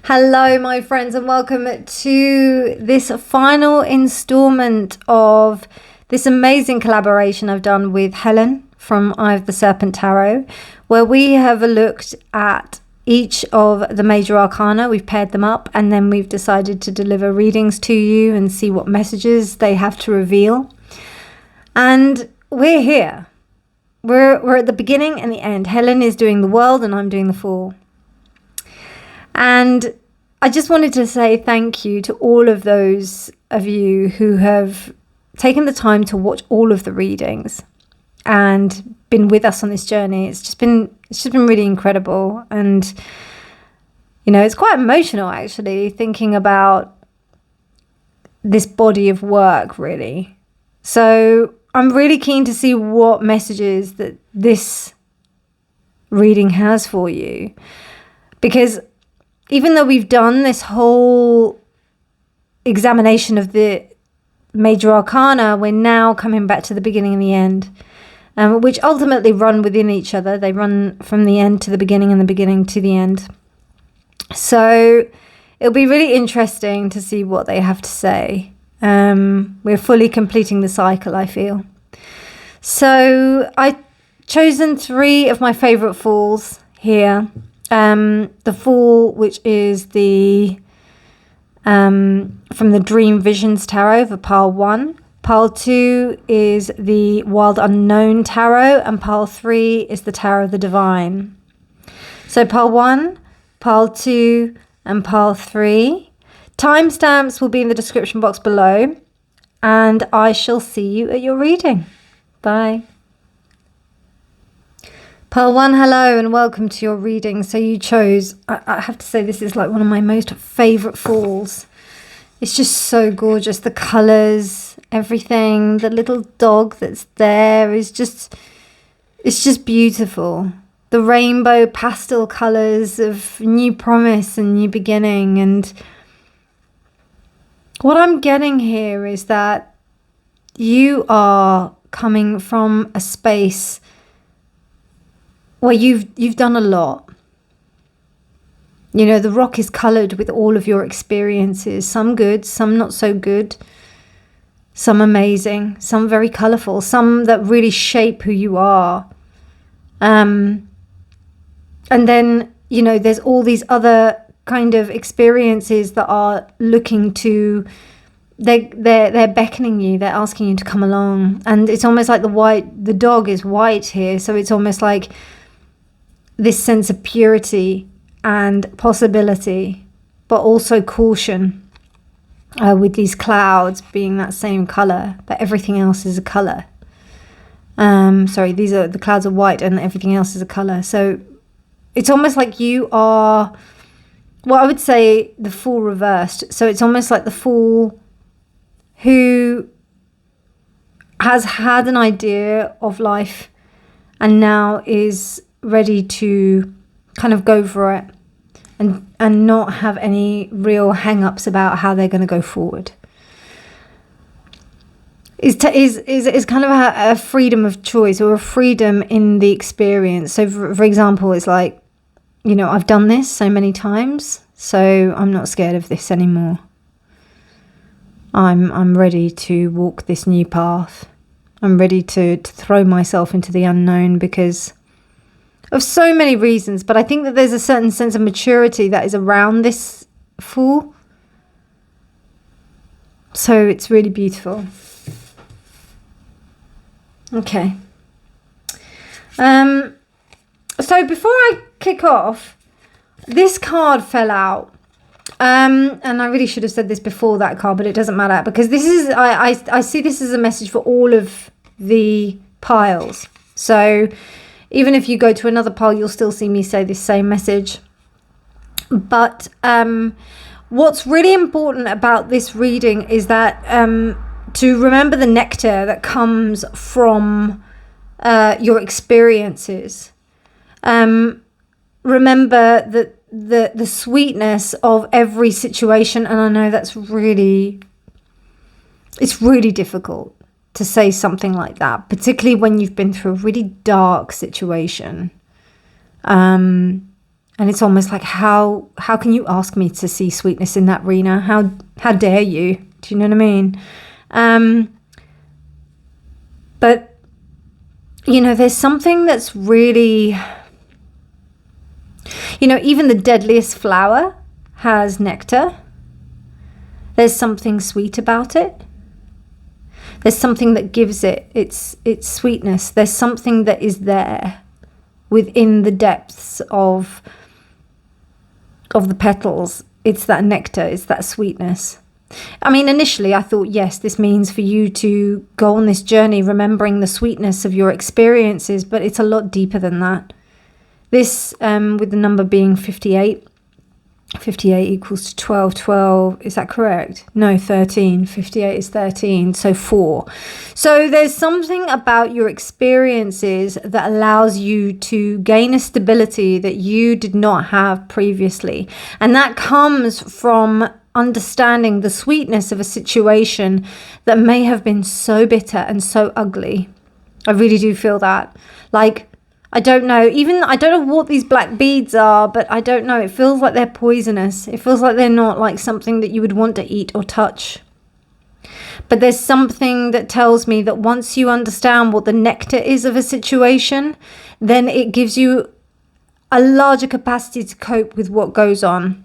Hello, my friends, and welcome to this final installment of this amazing collaboration I've done with Helen from Eye of the Serpent Tarot, where we have looked at each of the major arcana. We've paired them up, and then we've decided to deliver readings to you and see what messages they have to reveal. And we're here. We're at the beginning and the end. Helen is doing the World, and I'm doing the Fool. And I just wanted to say thank you to all of those of you who have taken the time to watch all of the readings and been with us on this journey. It's just been really incredible. And, you know, it's quite emotional actually thinking about this body of work, really. So I'm really keen to see what messages that this reading has for you, because even though we've done this whole examination of the major arcana, we're now coming back to the beginning and the end, which ultimately run within each other. They run from the end to the beginning and the beginning to the end. So it'll be really interesting to see what they have to say. We're fully completing the cycle, I feel. So I've chosen 3 of my favorite Fools here. The Fool, which is the from the Dream Visions Tarot for pile 1. Pile 2 is the Wild Unknown Tarot, and pile 3 is the Tarot of the Divine. So pile 1, pile 2, and pile 3. Timestamps will be in the description box below, and I shall see you at your reading. Bye. Pile 1, hello and welcome to your reading. So you chose, I have to say, this is like one of my most favourite Fools. It's just so gorgeous. The colours, everything, the little dog that's there is just, it's just beautiful. The rainbow pastel colours of new promise and new beginning. And what I'm getting here is that you are coming from a space where you've done a lot. You know, the rock is coloured with all of your experiences, some good, some not so good, some amazing, some very colourful, some that really shape who you are. And then, you know, there's all these other kind of experiences that are looking to, they're beckoning you, they're asking you to come along. And it's almost like the dog is white here, so it's almost like this sense of purity and possibility, but also caution, with these clouds being that same colour, but everything else is a colour. Sorry, the clouds are white and everything else is a colour. So it's almost like you are, well, I would say the Fool reversed. So it's almost like the Fool who has had an idea of life and now is ready to kind of go for it and not have any real hang-ups about how they're going to go forward. Is kind of a freedom of choice, or a freedom in the experience. So for example, it's like, you know, I've done this so many times, so I'm not scared of this anymore. I'm ready to walk this new path. I'm ready to throw myself into the unknown because of so many reasons, but I think that there's a certain sense of maturity that is around this Fool. So it's really beautiful. Okay. So before I kick off, this card fell out. And I really should have said this before that card, but it doesn't matter, because this is, I see this as a message for all of the piles. So even if you go to another pile, you'll still see me say this same message. But what's really important about this reading is that to remember the nectar that comes from your experiences. Remember that the sweetness of every situation, and I know that's really, it's really difficult to say something like that, particularly when you've been through a really dark situation. And And it's almost like, how can you ask me to see sweetness in that, Reena? How dare you? Do you know what I mean? But, you know, there's something that's really, you know, even the deadliest flower has nectar. There's something sweet about it. There's something that gives it its sweetness. There's something that is there within the depths of the petals. It's that nectar, it's that sweetness. I mean, initially I thought, yes, this means for you to go on this journey remembering the sweetness of your experiences, but it's a lot deeper than that. This, with the number being 58, 58 equals to 12, 12, is that correct? No, 13, 58 is 13, so 4. So there's something about your experiences that allows you to gain a stability that you did not have previously. And that comes from understanding the sweetness of a situation that may have been so bitter and so ugly. I really do feel that. Like, I don't know what these black beads are, but I don't know. It feels like they're poisonous. It feels like they're not like something that you would want to eat or touch. But there's something that tells me that once you understand what the nectar is of a situation, then it gives you a larger capacity to cope with what goes on.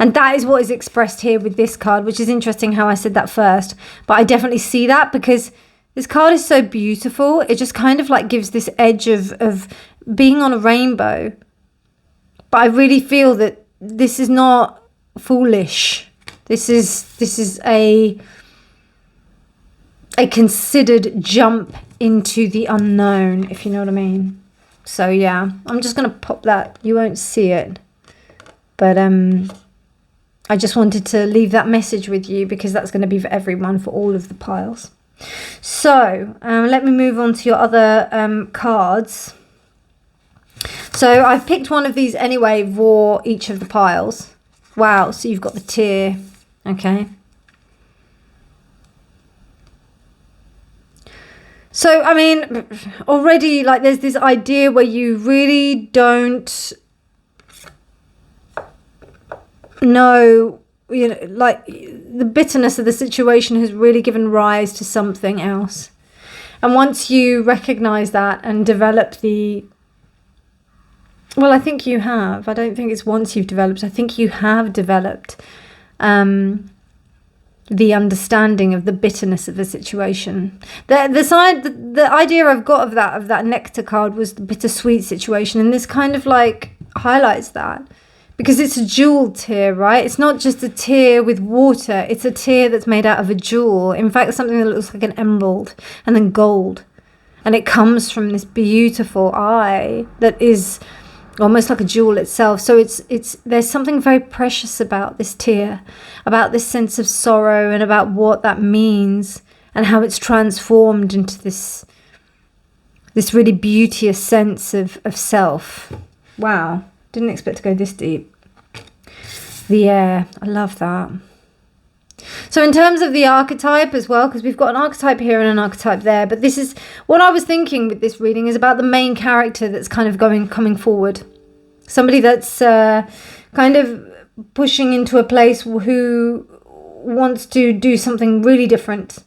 And that is what is expressed here with this card, which is interesting how I said that first. But I definitely see that because this card is so beautiful. It just kind of like gives this edge of being on a rainbow. But I really feel that this is not foolish. This is a considered jump into the unknown, if you know what I mean. So yeah, I'm just going to pop that. You won't see it. But I just wanted to leave that message with you because that's going to be for everyone, for all of the piles. So let me move on to your other cards. So I've picked one of these anyway for each of the piles. Wow, so you've got the tear. Okay. So, I mean, already like there's this idea where you really don't know, you know, like the bitterness of the situation has really given rise to something else. And once you recognize that and develop well, I think you have. I don't think it's once you've developed. I think you have developed the understanding of the bitterness of the situation. The idea I've got of that nectar card was the bittersweet situation, and this kind of like highlights that. Because it's a jeweled tear, right? It's not just a tear with water. It's a tear that's made out of a jewel. In fact, something that looks like an emerald and then gold. And it comes from this beautiful eye that is almost like a jewel itself. So there's something very precious about this tear, about this sense of sorrow and about what that means and how it's transformed into this really beauteous sense of self. Wow. Didn't expect to go this deep. The air. I love that. So in terms of the archetype as well, because we've got an archetype here and an archetype there, but this is what I was thinking with this reading is about the main character that's kind of coming forward. Somebody that's kind of pushing into a place who wants to do something really different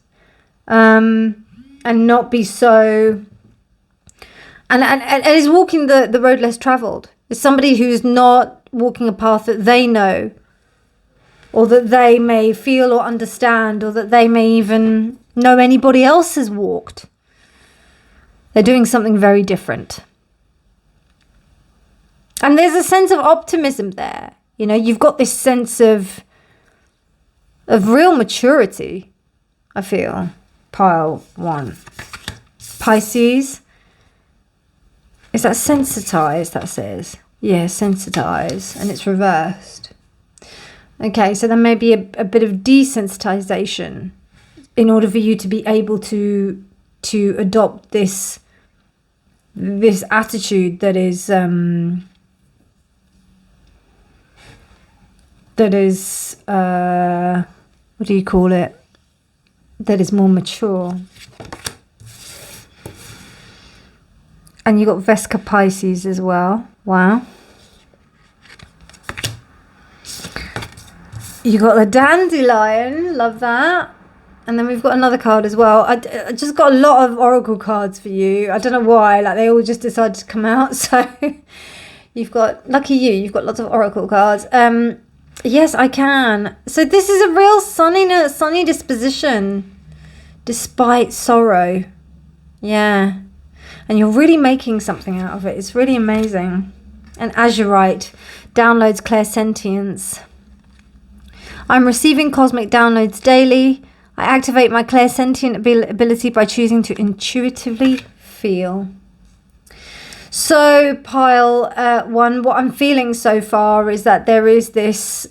and not be so... And is walking the road less travelled. It's somebody who's not walking a path that they know, or that they may feel or understand, or that they may even know anybody else has walked. They're doing something very different. And there's a sense of optimism there. You know, you've got this sense of real maturity, I feel. Pile 1. Pisces. Is that sensitized, that says? Yeah, sensitized, and it's reversed. Okay, so there may be a bit of desensitization in order for you to be able to adopt this attitude that is what do you call it? That is more mature. And you got Vesca Pisces as well. Wow. You got the dandelion. Love that. And then we've got another card as well. I just got a lot of oracle cards for you. I don't know why. Like, they all just decided to come out. So you've got, lucky you've got lots of oracle cards. Yes, I can. So this is a real sunny disposition despite sorrow. Yeah. And you're really making something out of it. It's really amazing. And azurite downloads clairsentience. I'm receiving cosmic downloads daily. I activate my clairsentient ability by choosing to intuitively feel. So, pile 1, what I'm feeling so far is that there is this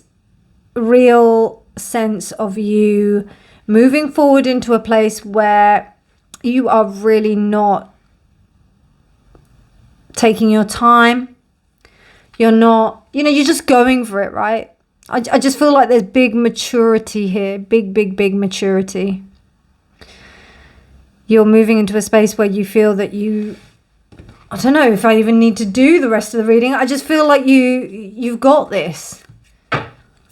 real sense of you moving forward into a place where you are really not taking your time. You're not, you're just going for it, right? I just feel like there's big maturity here. Big maturity. You're moving into a space where you feel that I don't know if I even need to do the rest of the reading. I just feel like you've got this.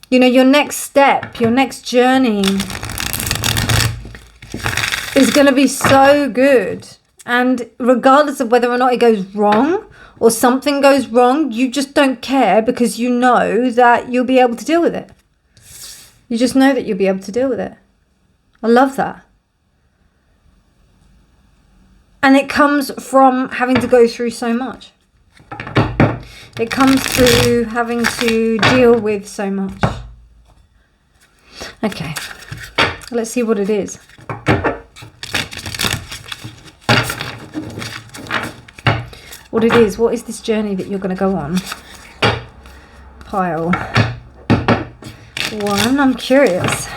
Your next step, your next journey is going to be so good. And regardless of whether or not it goes wrong, or something goes wrong, you just don't care because you know that you'll be able to deal with it. You just know that you'll be able to deal with it. I love that. And it comes from having to go through so much. It comes through having to deal with so much. Okay, let's see what it is. What it is. What is this journey that you're going to go on? Pile 1. I'm curious.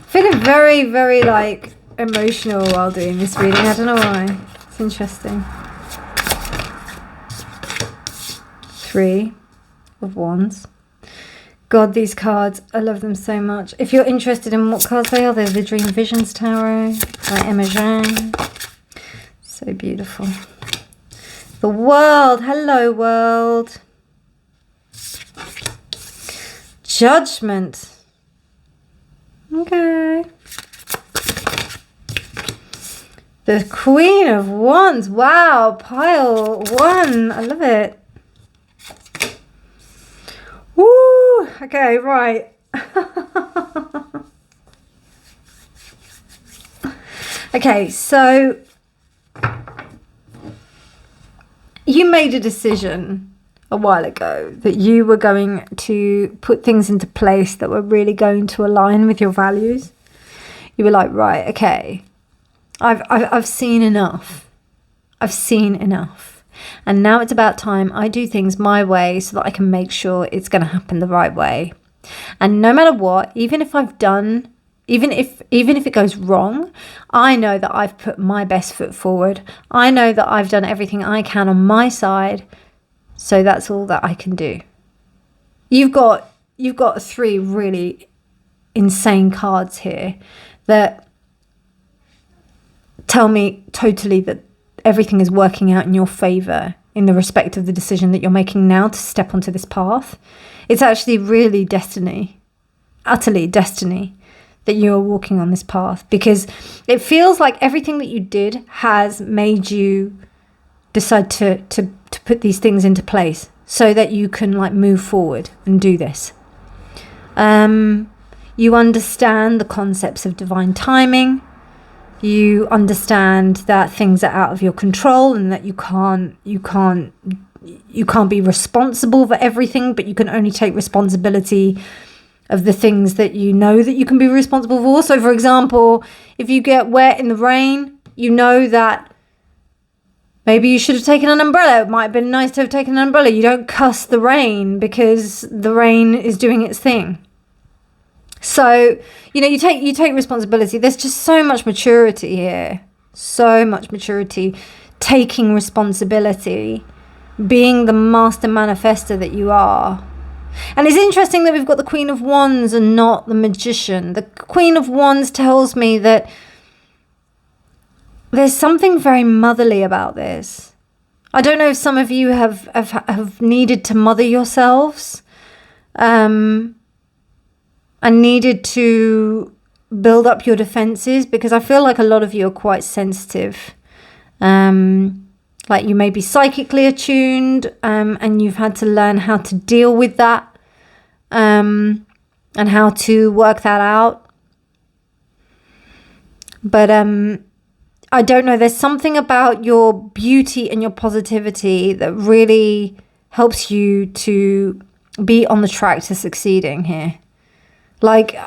Feeling very like emotional while doing this reading. I don't know why. It's interesting. 3 of Wands. God, these cards, I love them so much. If you're interested in what cards they are, they're the Dream Visions Tarot by Emma Zhang. So beautiful. The World. Hello, World. Judgment. Okay. The Queen of Wands. Wow, pile 1. I love it. Woo! Okay, right. Okay, so you made a decision a while ago that you were going to put things into place that were really going to align with your values. You were like, right, okay, I've seen enough. I've seen enough. And now it's about time I do things my way so that I can make sure it's going to happen the right way. And no matter what, even if it goes wrong, I know that I've put my best foot forward. I know that I've done everything I can on my side. So that's all that I can do. You've got 3 really insane cards here that tell me totally that everything is working out in your favor in the respect of the decision that you're making now to step onto this path. It's actually really destiny, utterly destiny, that you are walking on this path, because it feels like everything that you did has made you decide to put these things into place so that you can like move forward and do this. You understand the concepts of divine timing. You understand that things are out of your control and that you can't be responsible for everything, but you can only take responsibility of the things that you know that you can be responsible for. So, for example, if you get wet in the rain, you know that maybe you should have taken an umbrella. It might have been nice to have taken an umbrella. You don't cuss the rain because the rain is doing its thing. So, you take responsibility. There's just so much maturity here. So much maturity. Taking responsibility. Being the master manifester that you are. And it's interesting that we've got the Queen of Wands and not the Magician. The Queen of Wands tells me that there's something very motherly about this. I don't know if some of you have needed to mother yourselves, and needed to build up your defenses, because I feel like a lot of you are quite sensitive. Like you may be psychically attuned, and you've had to learn how to deal with that, and how to work that out. But I don't know, there's something about your beauty and your positivity that really helps you to be on the track to succeeding here. Like,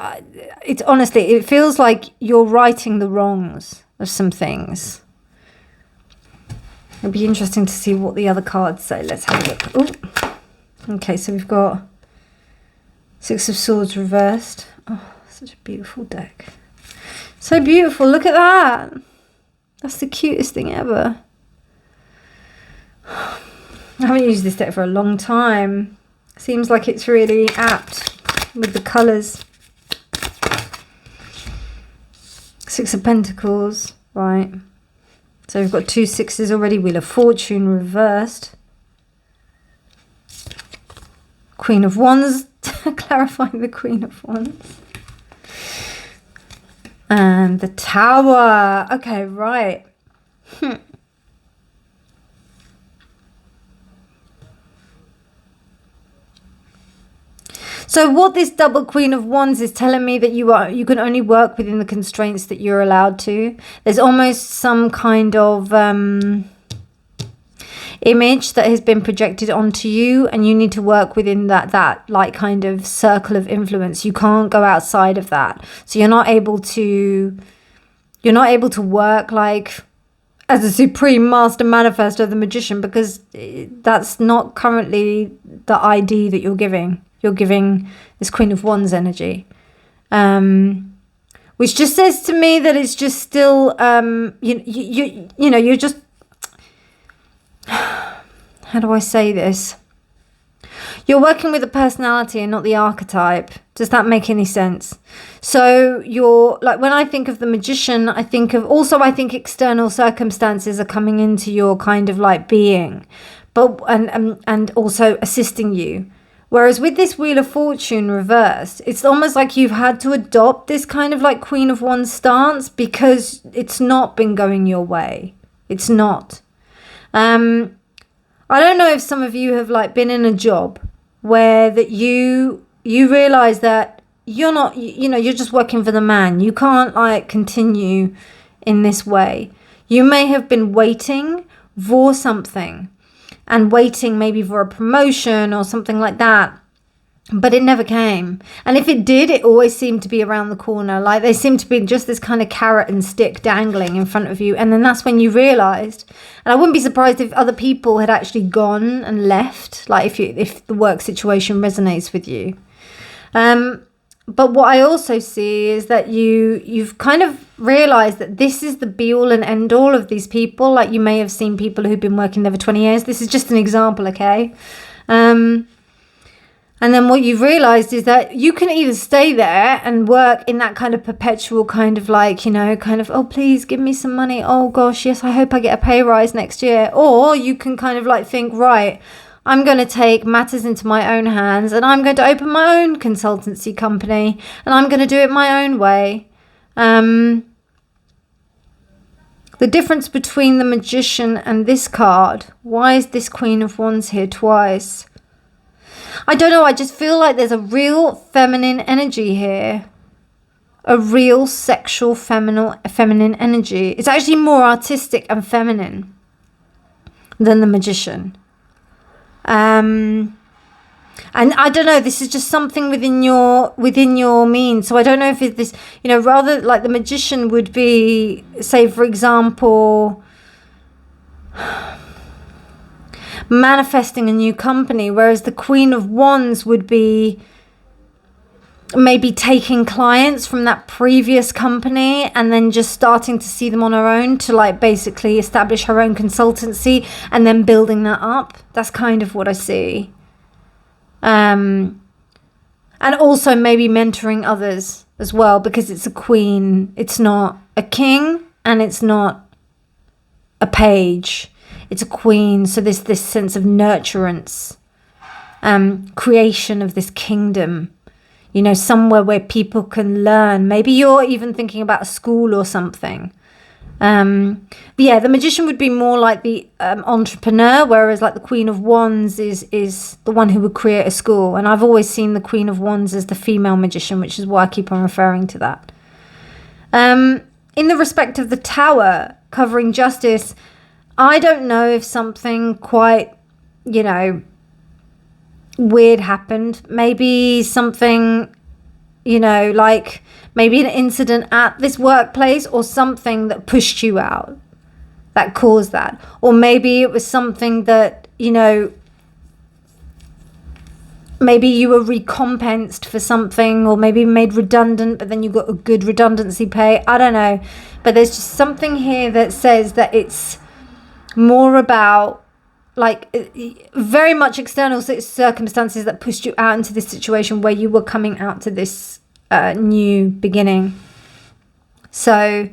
it's honestly, it feels like you're righting the wrongs of some things. It'd be interesting to see what the other cards say. Let's have a look. Ooh. Okay, so we've got Six of Swords reversed. Oh, such a beautiful deck. So beautiful. Look at that. That's the cutest thing ever. I haven't used this deck for a long time. Seems like it's really apt with the colours. Six of Pentacles. Right. So we've got 2 sixes already. Wheel of Fortune reversed. Queen of Wands. Clarifying the Queen of Wands. And the Tower. Okay, right. So what this double Queen of Wands is telling me that you can only work within the constraints that you're allowed to. There's almost some kind of image that has been projected onto you, and you need to work within that like kind of circle of influence. You can't go outside of that. So you're not able to work like as a supreme master manifestor, the magician, because that's not currently the ID that you're giving. You're giving this Queen of Wands energy, which just says to me that it's just still you know, you're just, how do I say this? You're working with the personality and not the archetype. Does that make any sense? So you're like, when I think of the magician, I think external circumstances are coming into your kind of like being, but and also assisting you. Whereas with this Wheel of Fortune reversed, it's almost like you've had to adopt this kind of like Queen of Wands stance because it's not been going your way. It's not. I don't know if some of you have like been in a job where that you realize that you're not, you know, you're just working for the man. You can't like continue in this way. You may have been waiting for something, and waiting maybe for a promotion or something like that, but it never came. And if it did, it always seemed to be around the corner. Like they seemed to be just this kind of carrot and stick dangling in front of you. And then that's when you realized, and I wouldn't be surprised if other people had actually gone and left, like if the work situation resonates with you. But what I also see is that you've kind of realized that this is the be all and end all of these people. Like you may have seen people who've been working there for 20 years. This is just an example, okay? And then what you've realized is that you can either stay there and work in that kind of perpetual kind of like, you know, kind of, oh, please give me some money. Oh, gosh, yes, I hope I get a pay rise next year. Or you can kind of like think, right, I'm going to take matters into my own hands and I'm going to open my own consultancy company and I'm going to do it my own way. The difference between the Magician and this card, why is this Queen of Wands here twice? I don't know, I just feel like there's a real feminine energy here. A real sexual feminine energy. It's actually more artistic and feminine than the Magician. And I don't know, this is just something within your means. So I don't know if it's this, you know, rather like the Magician would be, say, for example, manifesting a new company, whereas the Queen of Wands would be maybe taking clients from that previous company and then just starting to see them on her own to like basically establish her own consultancy and then building that up. That's kind of what I see. And also maybe mentoring others as well, because it's a queen. It's not a king and it's not a page. It's a queen. So there's this sense of nurturance, creation of this kingdom, you know, somewhere where people can learn. Maybe you're even thinking about a school or something. But yeah, the magician would be more like the entrepreneur, whereas like the Queen of Wands is the one who would create a school. And I've always seen the Queen of Wands as the female magician, which is why I keep on referring to that. In the respect of the Tower covering justice, I don't know if something quite, you know, weird happened. Maybe something, you know, like maybe an incident at this workplace or something that pushed you out, that caused that. Or maybe it was something that, you know, maybe you were recompensed for something, or maybe made redundant, but then you got a good redundancy pay. I don't know. But there's just something here that says that it's more about like very much external circumstances that pushed you out into this situation where you were coming out to this new beginning. So,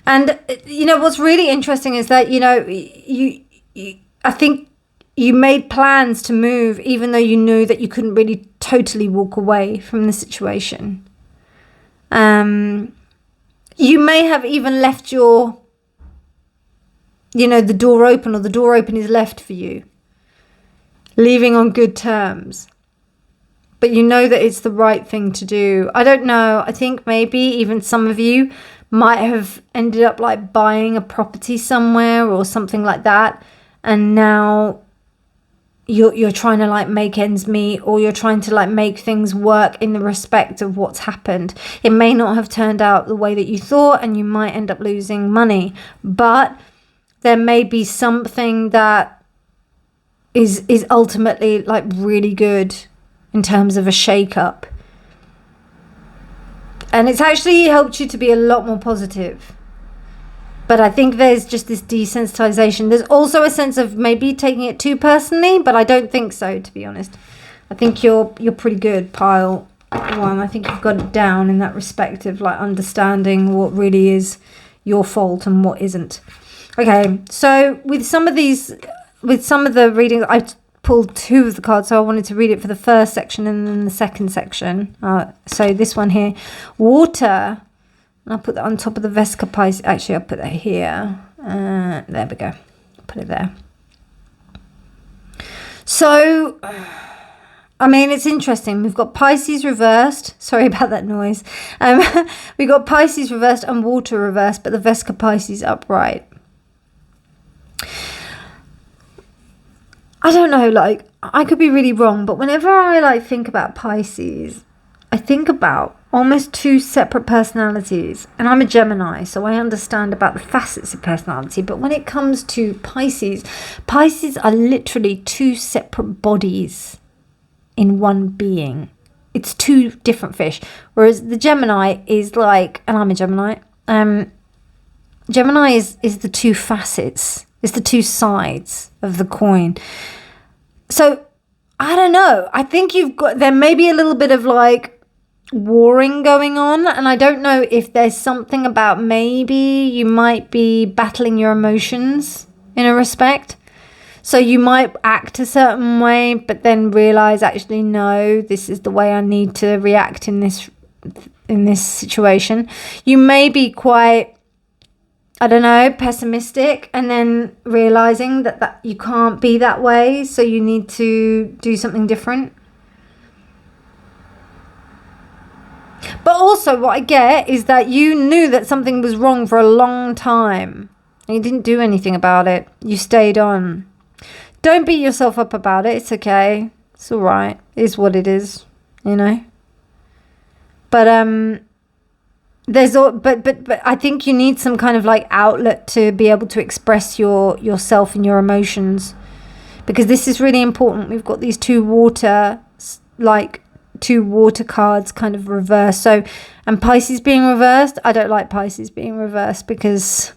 and you know what's really interesting is that, you know, you I think you made plans to move even though you knew that you couldn't really totally walk away from the situation. You may have even left your, you know, the door open, or the door open is left for you, leaving on good terms. But you know that it's the right thing to do. I don't know. I think maybe even some of you might have ended up like buying a property somewhere or something like that. And now you're trying to like make ends meet, or you're trying to like make things work in the respect of what's happened. It may not have turned out the way that you thought, and you might end up losing money. But there may be something that is ultimately like really good in terms of a shake-up. And it's actually helped you to be a lot more positive. But I think there's just this desensitization. There's also a sense of maybe taking it too personally, but I don't think so, to be honest. I think you're pretty good, pile one. I think you've got it down in that respect of like understanding what really is your fault and what isn't. Okay, so with some of the readings, I pulled two of the cards, so I wanted to read it for the first section and then the second section. So this one here, water. I'll put that on top of the Vesca Pisces. Actually, I'll put that here. There we go. Put it there. So, I mean, it's interesting. We've got Pisces reversed. Sorry about that noise. We've got Pisces reversed and water reversed, but the Vesca Pisces upright. I don't know, like, I could be really wrong, but whenever I like think about Pisces, I think about almost two separate personalities. And I'm a Gemini, so I understand about the facets of personality. But when it comes to Pisces, Pisces are literally two separate bodies in one being. It's two different fish. Whereas the Gemini is like, and I'm a Gemini, Gemini is the two facets. It's the two sides of the coin. So, I don't know. I think there may be a little bit of like warring going on, and I don't know if there's something about maybe you might be battling your emotions in a respect. So you might act a certain way, but then realize actually no, this is the way I need to react in this situation. You may be quite, I don't know, pessimistic, and then realizing that you can't be that way, so you need to do something different. But also what I get is that you knew that something was wrong for a long time and you didn't do anything about it. You stayed on. Don't beat yourself up about it. It's okay. It's all right. It is what it is, you know. But but I think you need some kind of like outlet to be able to express yourself and your emotions, because this is really important. We've got these two water cards kind of reversed. So, and Pisces being reversed, I don't like Pisces being reversed, because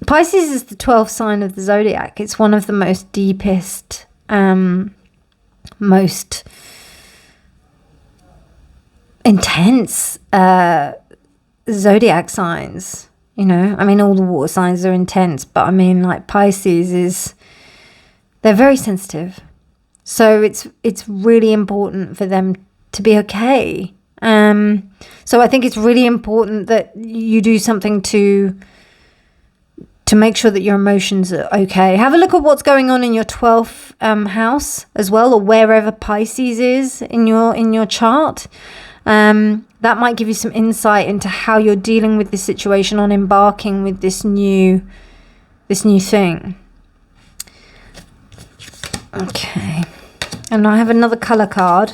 Pisces is the 12th sign of the zodiac. It's one of the most deepest, most intense zodiac signs. You know, I mean, all the water signs are intense, but I mean, like Pisces they're very sensitive. So it's really important for them to be okay. So I think it's really important that you do something to make sure that your emotions are okay. Have a look at what's going on in your 12th house as well, or wherever Pisces is in your chart. That might give you some insight into how you're dealing with this situation on embarking with this new thing. Okay. And I have another color card.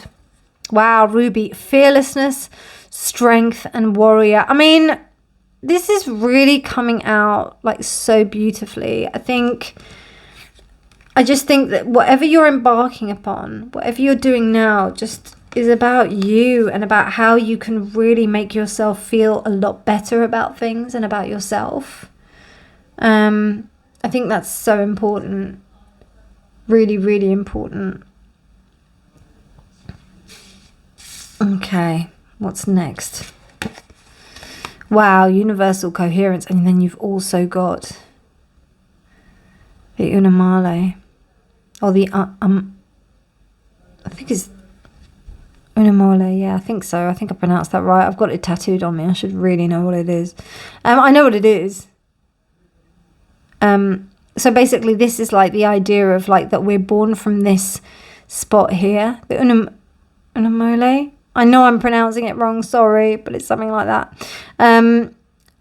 Wow, Ruby. Fearlessness, strength, and warrior. I mean, this is really coming out like so beautifully. I just think that whatever you're embarking upon, whatever you're doing now, just is about you and about how you can really make yourself feel a lot better about things and about yourself. I think that's so important. Really, really important. Okay, what's next? Wow, universal coherence. And then you've also got the Unamale. Or the, I think it's Unamale. Yeah, I think so. I think I pronounced that right. I've got it tattooed on me. I should really know what it is. I know what it is. So basically this is like the idea of like that we're born from this spot here. The Unamale. I know I'm pronouncing it wrong, sorry, but it's something like that. And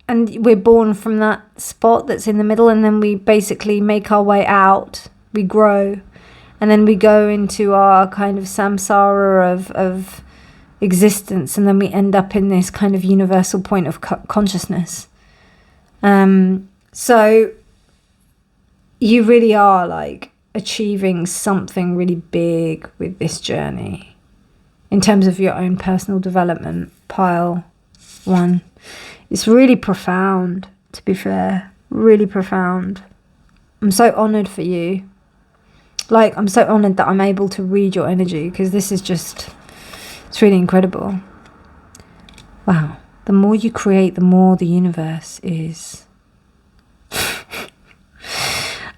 we're born from that spot that's in the middle, and then we basically make our way out. We grow. And then we go into our kind of samsara of existence, and then we end up in this kind of universal point of consciousness. So you really are like achieving something really big with this journey in terms of your own personal development. Pile 1. It's really profound, to be fair. Really profound. I'm so honoured for you. Like, I'm so honoured that I'm able to read your energy, because this is just, it's really incredible. Wow. The more you create, the more the universe is.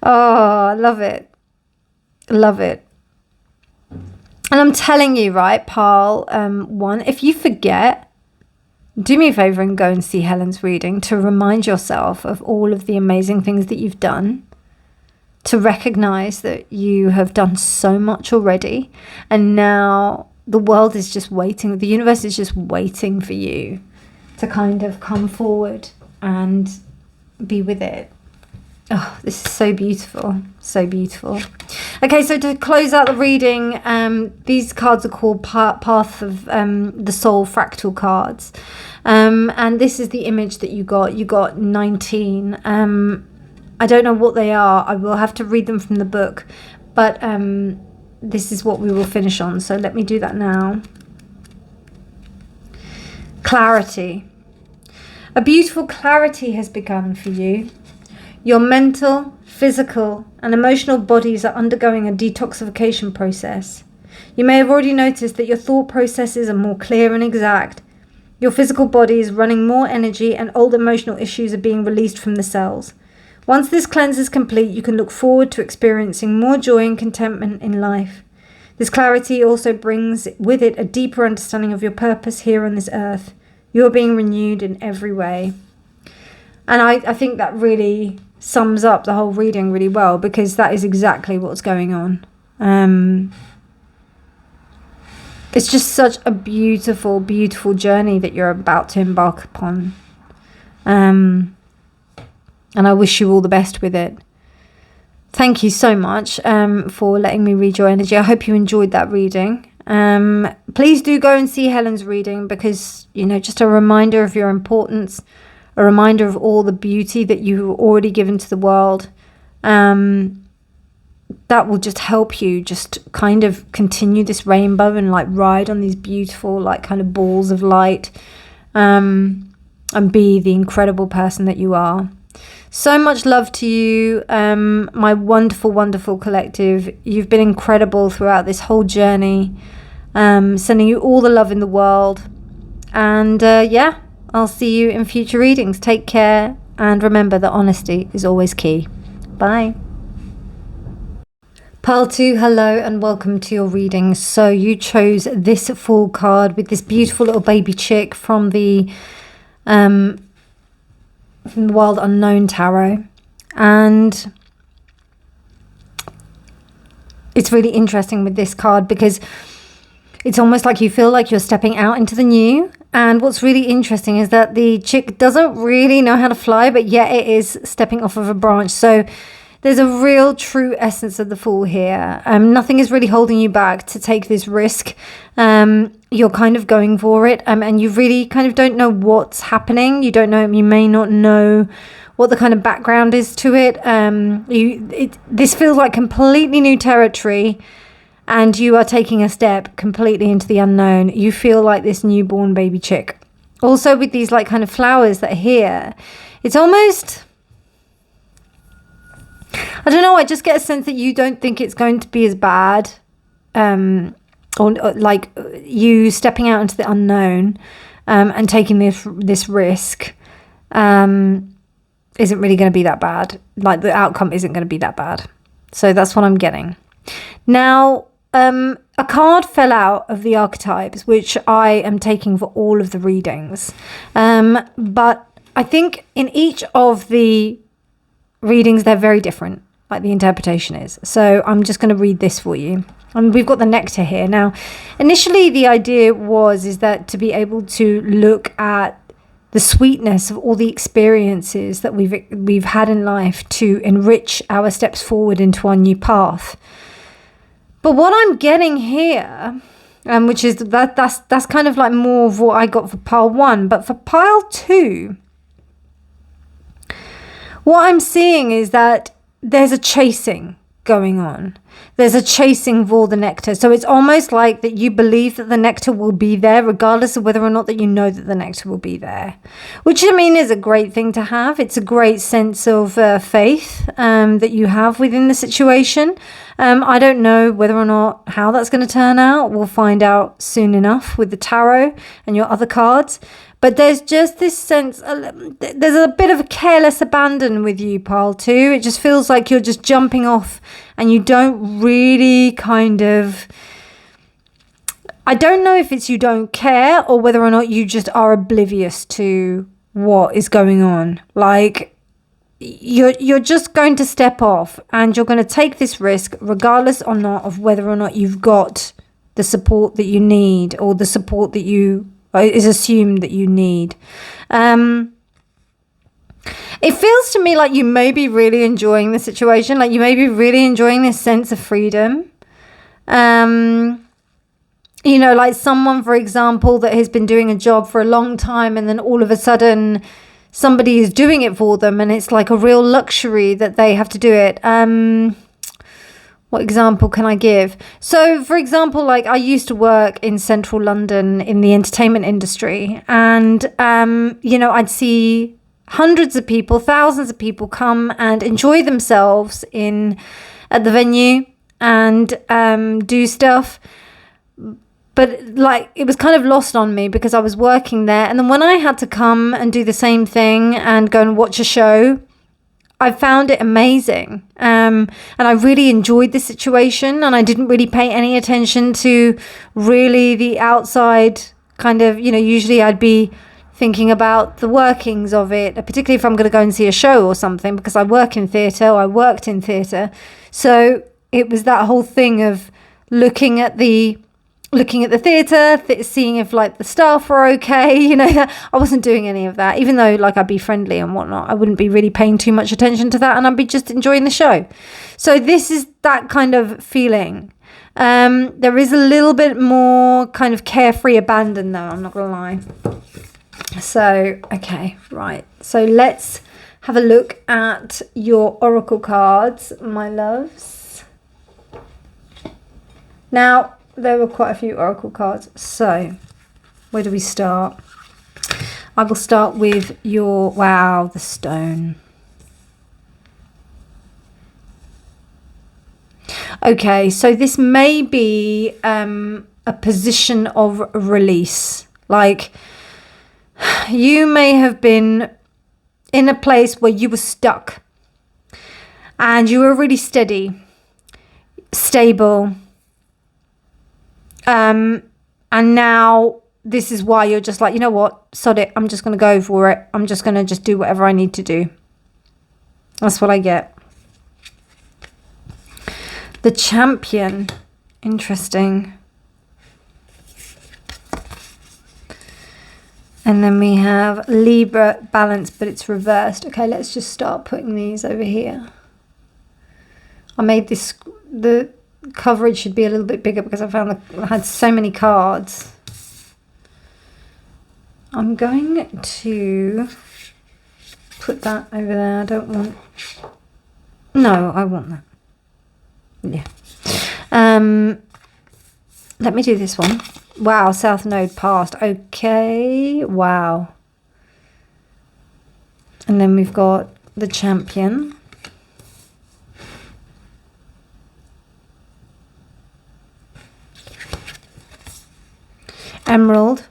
Oh, I love it. Love it. And I'm telling you, right, Pile 1, if you forget, do me a favour and go and see Helen's reading to remind yourself of all of the amazing things that you've done. To recognise that you have done so much already, and now the world is just waiting, the universe is just waiting for you to kind of come forward and be with it. Oh, this is so beautiful, so beautiful. Okay, so to close out the reading, these cards are called Path of the Soul fractal cards, and this is the image that you got. You got 19. I don't know what they are. I will have to read them from the book, but this is what we will finish on. So let me do that now. Clarity. A beautiful clarity has begun for you. Your mental, physical, and emotional bodies are undergoing a detoxification process. You may have already noticed that your thought processes are more clear and exact. Your physical body is running more energy, and old emotional issues are being released from the cells. Once this cleanse is complete, you can look forward to experiencing more joy and contentment in life. This clarity also brings with it a deeper understanding of your purpose here on this earth. You are being renewed in every way. And I think that really sums up the whole reading really well, because that is exactly what's going on. It's just such a beautiful, beautiful journey that you're about to embark upon. And I wish you all the best with it. Thank you so much for letting me read your energy. I hope you enjoyed that reading. Please do go and see Helen's reading, because, you know, just a reminder of your importance, a reminder of all the beauty that you've already given to the world. That will just help you just kind of continue this rainbow and like ride on these beautiful like kind of balls of light, and be the incredible person that you are. So much love to you, my wonderful, wonderful collective. You've been incredible throughout this whole journey. Sending you all the love in the world. And yeah, I'll see you in future readings. Take care And remember that honesty is always key. Bye. Pile 2, hello and welcome to your reading. So you chose this Fool card with this beautiful little baby chick from the Wild Unknown Tarot. And it's really interesting with this card because it's almost like you feel like you're stepping out into the new. And what's really interesting is that the chick doesn't really know how to fly, but yet it is stepping off of a branch. So there's a real true essence of the Fool here. Nothing is really holding you back to take this risk. You're kind of going for it, and you really kind of don't know what's happening. You don't know, you may not know what the kind of background is to it. This feels like completely new territory, and you are taking a step completely into the unknown. You feel like this newborn baby chick. Also with these like kind of flowers that are here, it's almost, I don't know, I just get a sense that you don't think it's going to be as bad. Or like you stepping out into the unknown and taking this risk isn't really going to be that bad. Like the outcome isn't going to be that bad. So that's what I'm getting. Now, a card fell out of the archetypes, which I am taking for all of the readings. But I think in each of the readings, they're very different, like the interpretation is. So I'm just going to read this for you. And we've got the nectar here. Now, initially the idea is that to be able to look at the sweetness of all the experiences that we've had in life to enrich our steps forward into our new path. But what I'm getting here, which is that's kind of like more of what I got for pile 1, but for pile 2, what I'm seeing is that there's a chasing going on. There's a chasing for the nectar. So it's almost like that you believe that the nectar will be there regardless of whether or not that you know that the nectar will be there, which I mean is a great thing to have. It's a great sense of faith that you have within the situation. I don't know whether or not how that's going to turn out. We'll find out soon enough with the tarot and your other cards. But there's just this sense, there's a bit of a careless abandon with you, pile 2. It just feels like you're just jumping off and you don't really kind of, I don't know if it's you don't care or whether or not you just are oblivious to what is going on. Like you're just going to step off and you're going to take this risk regardless or not of whether or not you've got the support that you need or the support that is assumed that you need. It feels to me like you may be really enjoying the situation, like you may be really enjoying this sense of freedom. You know, like someone, for example, that has been doing a job for a long time and then all of a sudden somebody is doing it for them and it's like a real luxury that they have to do it. What example can I give? So, for example, like I used to work in central London in the entertainment industry and, you know, I'd see hundreds of people, thousands of people come and enjoy themselves at the venue and do stuff. But like it was kind of lost on me because I was working there. And then when I had to come and do the same thing and go and watch a show, I found it amazing. And I really enjoyed the situation and I didn't really pay any attention to really the outside kind of, you know, usually I'd be thinking about the workings of it, particularly if I'm going to go and see a show or something, because I work in theatre, or I worked in theatre. So it was that whole thing of looking at the theatre, seeing if like the staff were okay, you know. I wasn't doing any of that, even though like I'd be friendly and whatnot. I wouldn't be really paying too much attention to that and I'd be just enjoying the show. So this is that kind of feeling. There is a little bit more kind of carefree abandon though, I'm not gonna lie. So, okay, right. So let's have a look at your oracle cards, my loves. Now, there were quite a few oracle cards. So, where do we start? I will start with your, wow, the stone. Okay, so this may be a position of release. Like, you may have been in a place where you were stuck and you were really steady, stable. And now this is why you're just like, you know what, sod it. I'm just going to go for it. I'm just going to just do whatever I need to do. That's what I get. The Champion. Interesting. And then we have Libra, Balance, but it's reversed. Okay, let's just start putting these over here. I made this, the coverage should be a little bit bigger because I found I had so many cards. I'm going to put that over there. I don't want, no, I want that. Yeah. Let me do this one. Wow, South Node passed. Okay, wow. And then we've got the Champion. Emerald,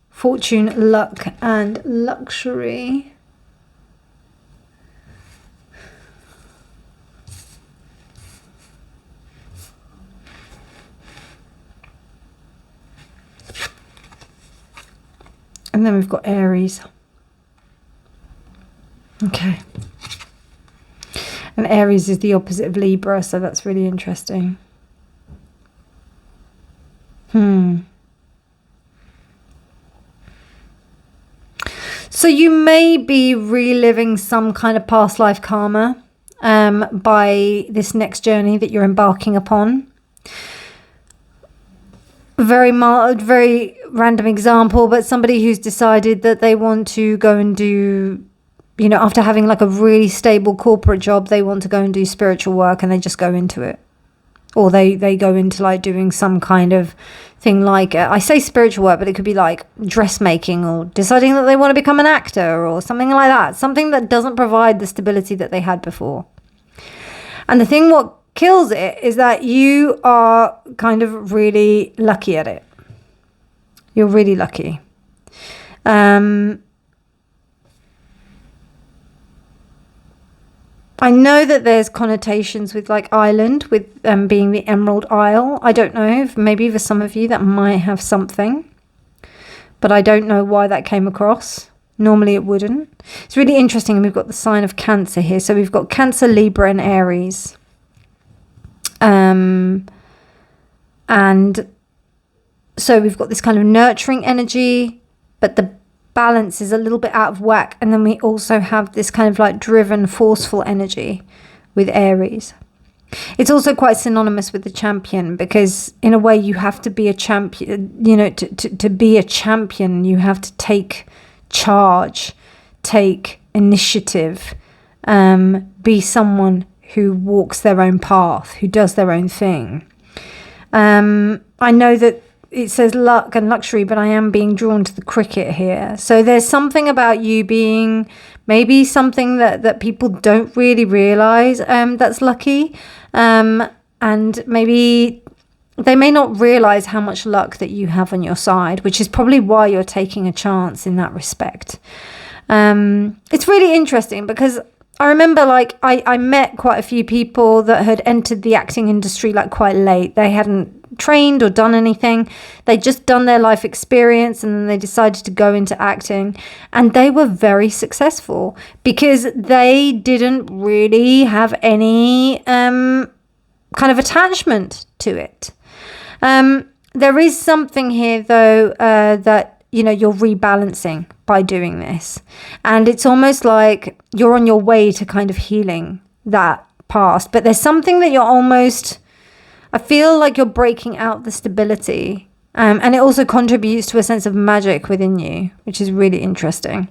Fortune, Luck, and Luxury. And then we've got Aries. Okay. And Aries is the opposite of Libra, so that's really interesting. So you may be reliving some kind of past life karma by this next journey that you're embarking upon. Very random example, but somebody who's decided that they want to go and do, you know, after having like a really stable corporate job, they want to go and do spiritual work, and they just go into it. Or they go into like doing some kind of thing like, I say spiritual work, but it could be like dressmaking or deciding that they want to become an actor or something like that. Something that doesn't provide the stability that they had before. And the thing what kills it is that you are kind of really lucky at it. You're really lucky. I know that there's connotations with like island, with being the Emerald Isle. I don't know, if maybe for some of you that might have something, but I don't know why that came across. Normally it wouldn't. It's really interesting. And we've got the sign of Cancer here. So we've got Cancer, Libra, and Aries. And so we've got this kind of nurturing energy, but the balance is a little bit out of whack. And then we also have this kind of like driven, forceful energy with Aries. It's also quite synonymous with the Champion, because in a way you have to be a champion, you know, to be a champion, you have to take charge, take initiative, be someone who walks their own path, who does their own thing. I know that it says luck and luxury, but I am being drawn to the cricket here. So there's something about you being maybe something that people don't really realize that's lucky. And maybe they may not realize how much luck that you have on your side, which is probably why you're taking a chance in that respect. It's really interesting because I remember like I met quite a few people that had entered the acting industry like quite late. They hadn't trained or done anything. They'd just done their life experience and then they decided to go into acting, and they were very successful because they didn't really have any kind of attachment to it. There is something here though that, you know, you're rebalancing by doing this, and it's almost like you're on your way to kind of healing that past, but there's something that you're almost, I feel like you're breaking out the stability, and it also contributes to a sense of magic within you, which is really interesting.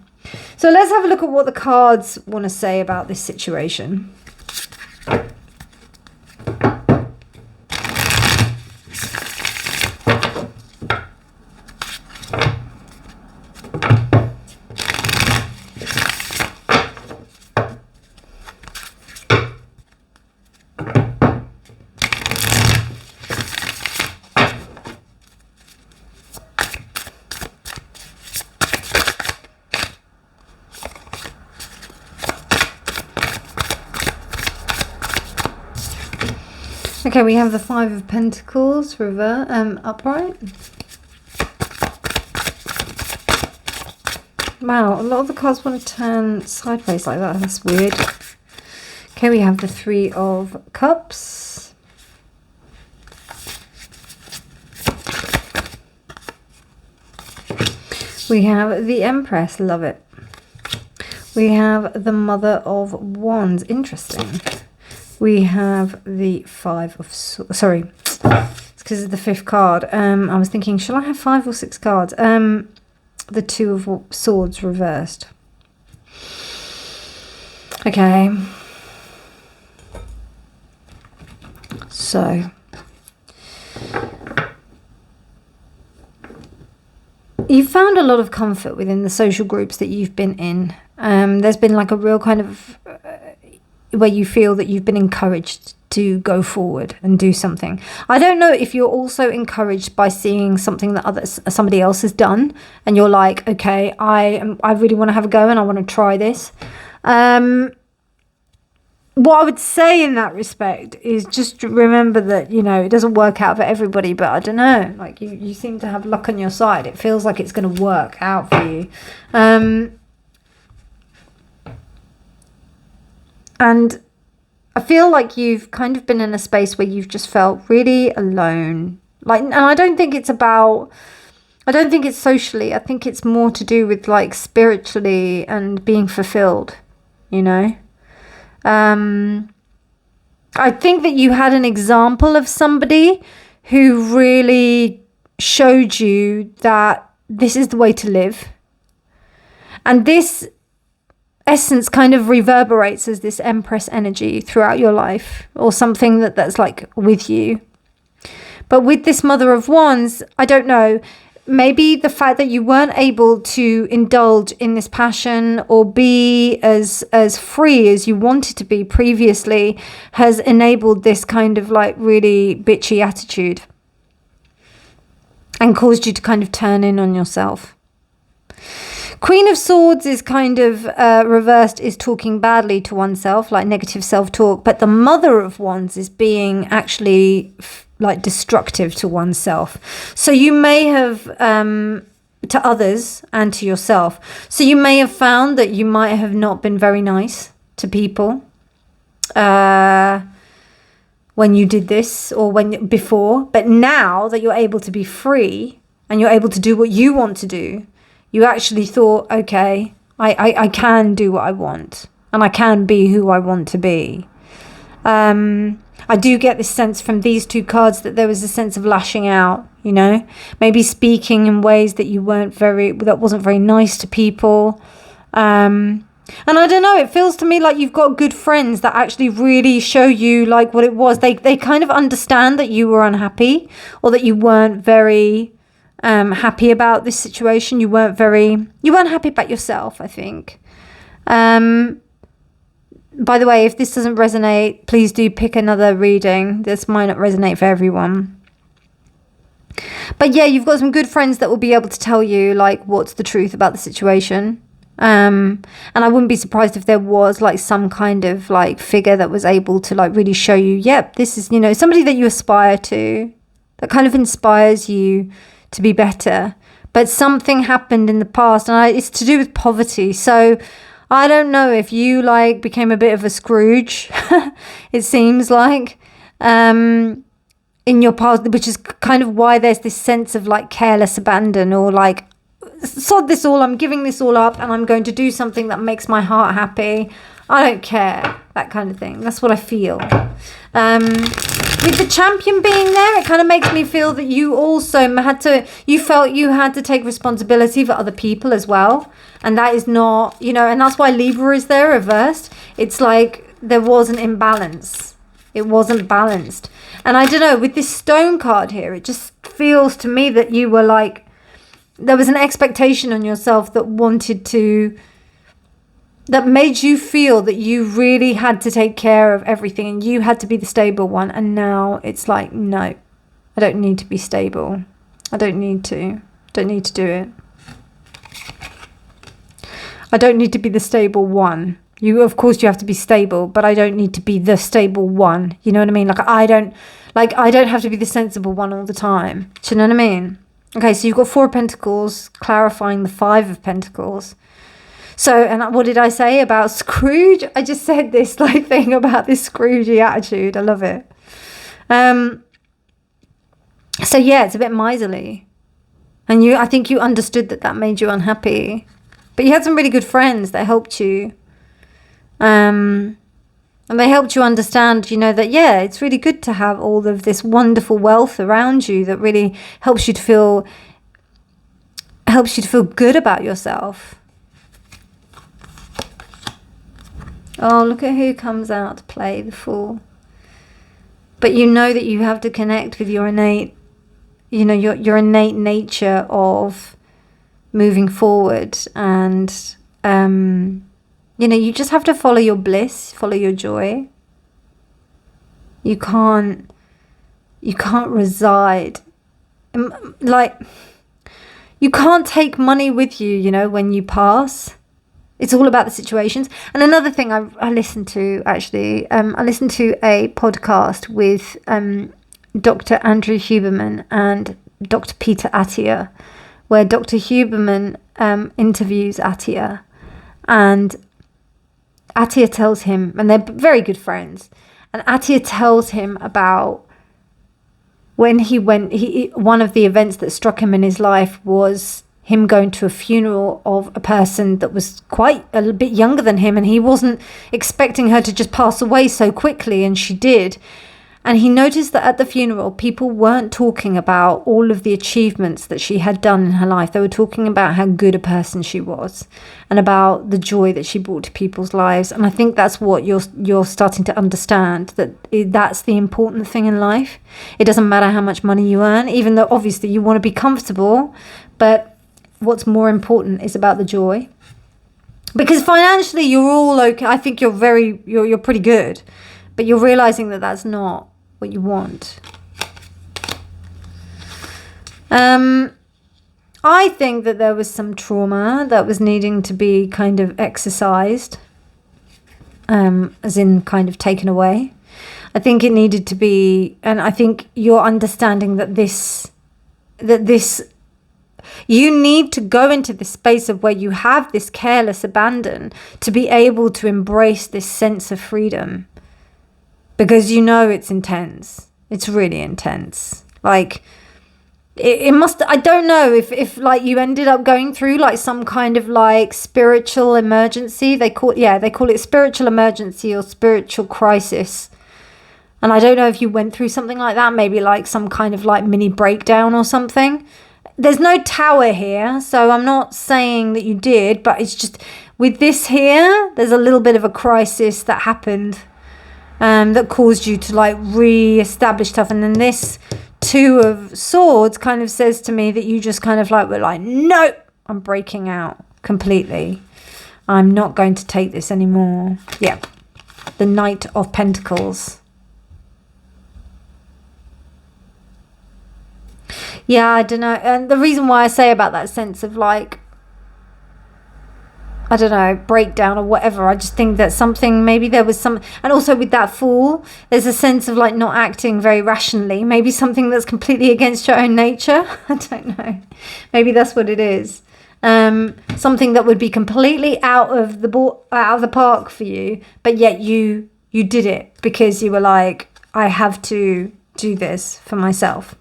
So let's have a look at what the cards want to say about this situation. Okay, we have the Five of Pentacles, upright. Wow, a lot of the cards want to turn sideways like that. That's weird. Okay, we have the Three of Cups. We have the Empress, love it. We have the Mother of Wands, interesting. We have the Five of Swords, sorry, it's because of the 5th card. I was thinking, shall I have 5 or 6 cards? The Two of Swords reversed. Okay. So. You've found a lot of comfort within the social groups that you've been in. There's been like a real kind of where you feel that you've been encouraged to go forward and do something. I don't know if you're also encouraged by seeing something that somebody else has done, and you're like, okay, I really want to have a go and I want to try this. What I would say in that respect is just remember that, you know, it doesn't work out for everybody, but I don't know, like you seem to have luck on your side. It feels like it's going to work out for you. And I feel like you've kind of been in a space where you've just felt really alone. Like, and I don't think it's socially. I think it's more to do with like spiritually and being fulfilled, you know. I think that you had an example of somebody who really showed you that this is the way to live. And this essence kind of reverberates as this Empress energy throughout your life, or something that's like with you. But with this Mother of Wands, I don't know, maybe the fact that you weren't able to indulge in this passion or be as free as you wanted to be previously has enabled this kind of like really bitchy attitude and caused you to kind of turn in on yourself. Queen of Swords is kind of reversed, is talking badly to oneself, like negative self-talk. But the Mother of Wands is being actually like destructive to oneself. So you may have, to others and to yourself. So you may have found that you might have not been very nice to people when you did this or before. But now that you're able to be free and you're able to do what you want to do, you actually thought, okay, I can do what I want and I can be who I want to be. I do get this sense from these 2 cards that there was a sense of lashing out, you know, maybe speaking in ways that that wasn't very nice to people. And I don't know, it feels to me like you've got good friends that actually really show you like what it was. They kind of understand that you were unhappy or that you weren't very happy about this situation. You weren't happy about yourself, I think. By the way, if this doesn't resonate, please do pick another reading. This might not resonate for everyone. But yeah, you've got some good friends that will be able to tell you like what's the truth about the situation. And I wouldn't be surprised if there was like some kind of like figure that was able to like really show you, yep, this is, you know, somebody that you aspire to, that kind of inspires you to be better. But something happened in the past, and it's to do with poverty. So I don't know if you like became a bit of a Scrooge, it seems like, in your past, which is kind of why there's this sense of like careless abandon, or like, sod this all, I'm giving this all up and I'm going to do something that makes my heart happy. I don't care, that kind of thing. That's what I feel. With the Champion being there, it kind of makes me feel that you also felt you had to take responsibility for other people as well. And that is not, you know, and that's why Libra is there reversed. It's like there was an imbalance. It wasn't balanced. And I don't know, with this Stone card here, it just feels to me that you were like, there was an expectation on yourself that made you feel that you really had to take care of everything and you had to be the stable one. And now it's like, no, I don't need to be stable. I don't need to do it. I don't need to be the stable one. Of course you have to be stable, but I don't need to be the stable one. You know what I mean? I don't have to be the sensible one all the time. Do you know what I mean? Okay, so you've got 4 of Pentacles, clarifying the 5 of Pentacles. So, and what did I say about Scrooge? I just said this thing about this Scroogey attitude. I love it. So yeah, it's a bit miserly. And I think you understood that made you unhappy. But you had some really good friends that helped you. And they helped you understand, that, yeah, it's really good to have all of this wonderful wealth around you that really helps you to feel good about yourself. Oh, look at who comes out to play, the Fool. But you know that you have to connect with your innate, your innate nature of moving forward. And, you just have to follow your bliss, follow your joy. You can't reside. You can't take money with you, when you pass. It's all about the situations. And another thing I listened to, actually, I listened to a podcast with Dr. Andrew Huberman and Dr. Peter Attia, where Dr. Huberman interviews Attia. And Attia tells him, and they're very good friends, and Attia tells him about when he went, one of the events that struck him in his life was him going to a funeral of a person that was quite a bit younger than him, and he wasn't expecting her to just pass away so quickly, and she did. And he noticed that at the funeral, people weren't talking about all of the achievements that she had done in her life. They were talking about how good a person she was and about the joy that she brought to people's lives. And I think that's what you're starting to understand, that's the important thing in life. It doesn't matter how much money you earn, even though obviously you want to be comfortable, but what's more important is about the joy. Because financially you're all okay. I think you're pretty good, but you're realizing that that's not what you want. I think that there was some trauma that was needing to be kind of exercised, as in kind of taken away. I think it needed to be, and I think you're understanding that this you need to go into this space of where you have this careless abandon to be able to embrace this sense of freedom. Because it's intense. It's really intense. It must, I don't know if you ended up going through some kind of spiritual emergency. They call it spiritual emergency or spiritual crisis. And I don't know if you went through something like that, maybe some kind of mini breakdown or something. There's no tower here, so I'm not saying that you did, but it's just with this here, there's a little bit of a crisis that happened. That caused you to re-establish stuff. And then this 2 of Swords kind of says to me that you just kind of were no, I'm breaking out completely. I'm not going to take this anymore. Yeah. The Knight of Pentacles. Yeah, I don't know. And the reason why I say about that sense of I don't know, breakdown or whatever. I just think that maybe there was some, and also with that Fool, there's a sense of not acting very rationally. Maybe something that's completely against your own nature. I don't know. Maybe that's what it is. Something that would be completely out of the park for you, but yet you did it because you were I have to do this for myself.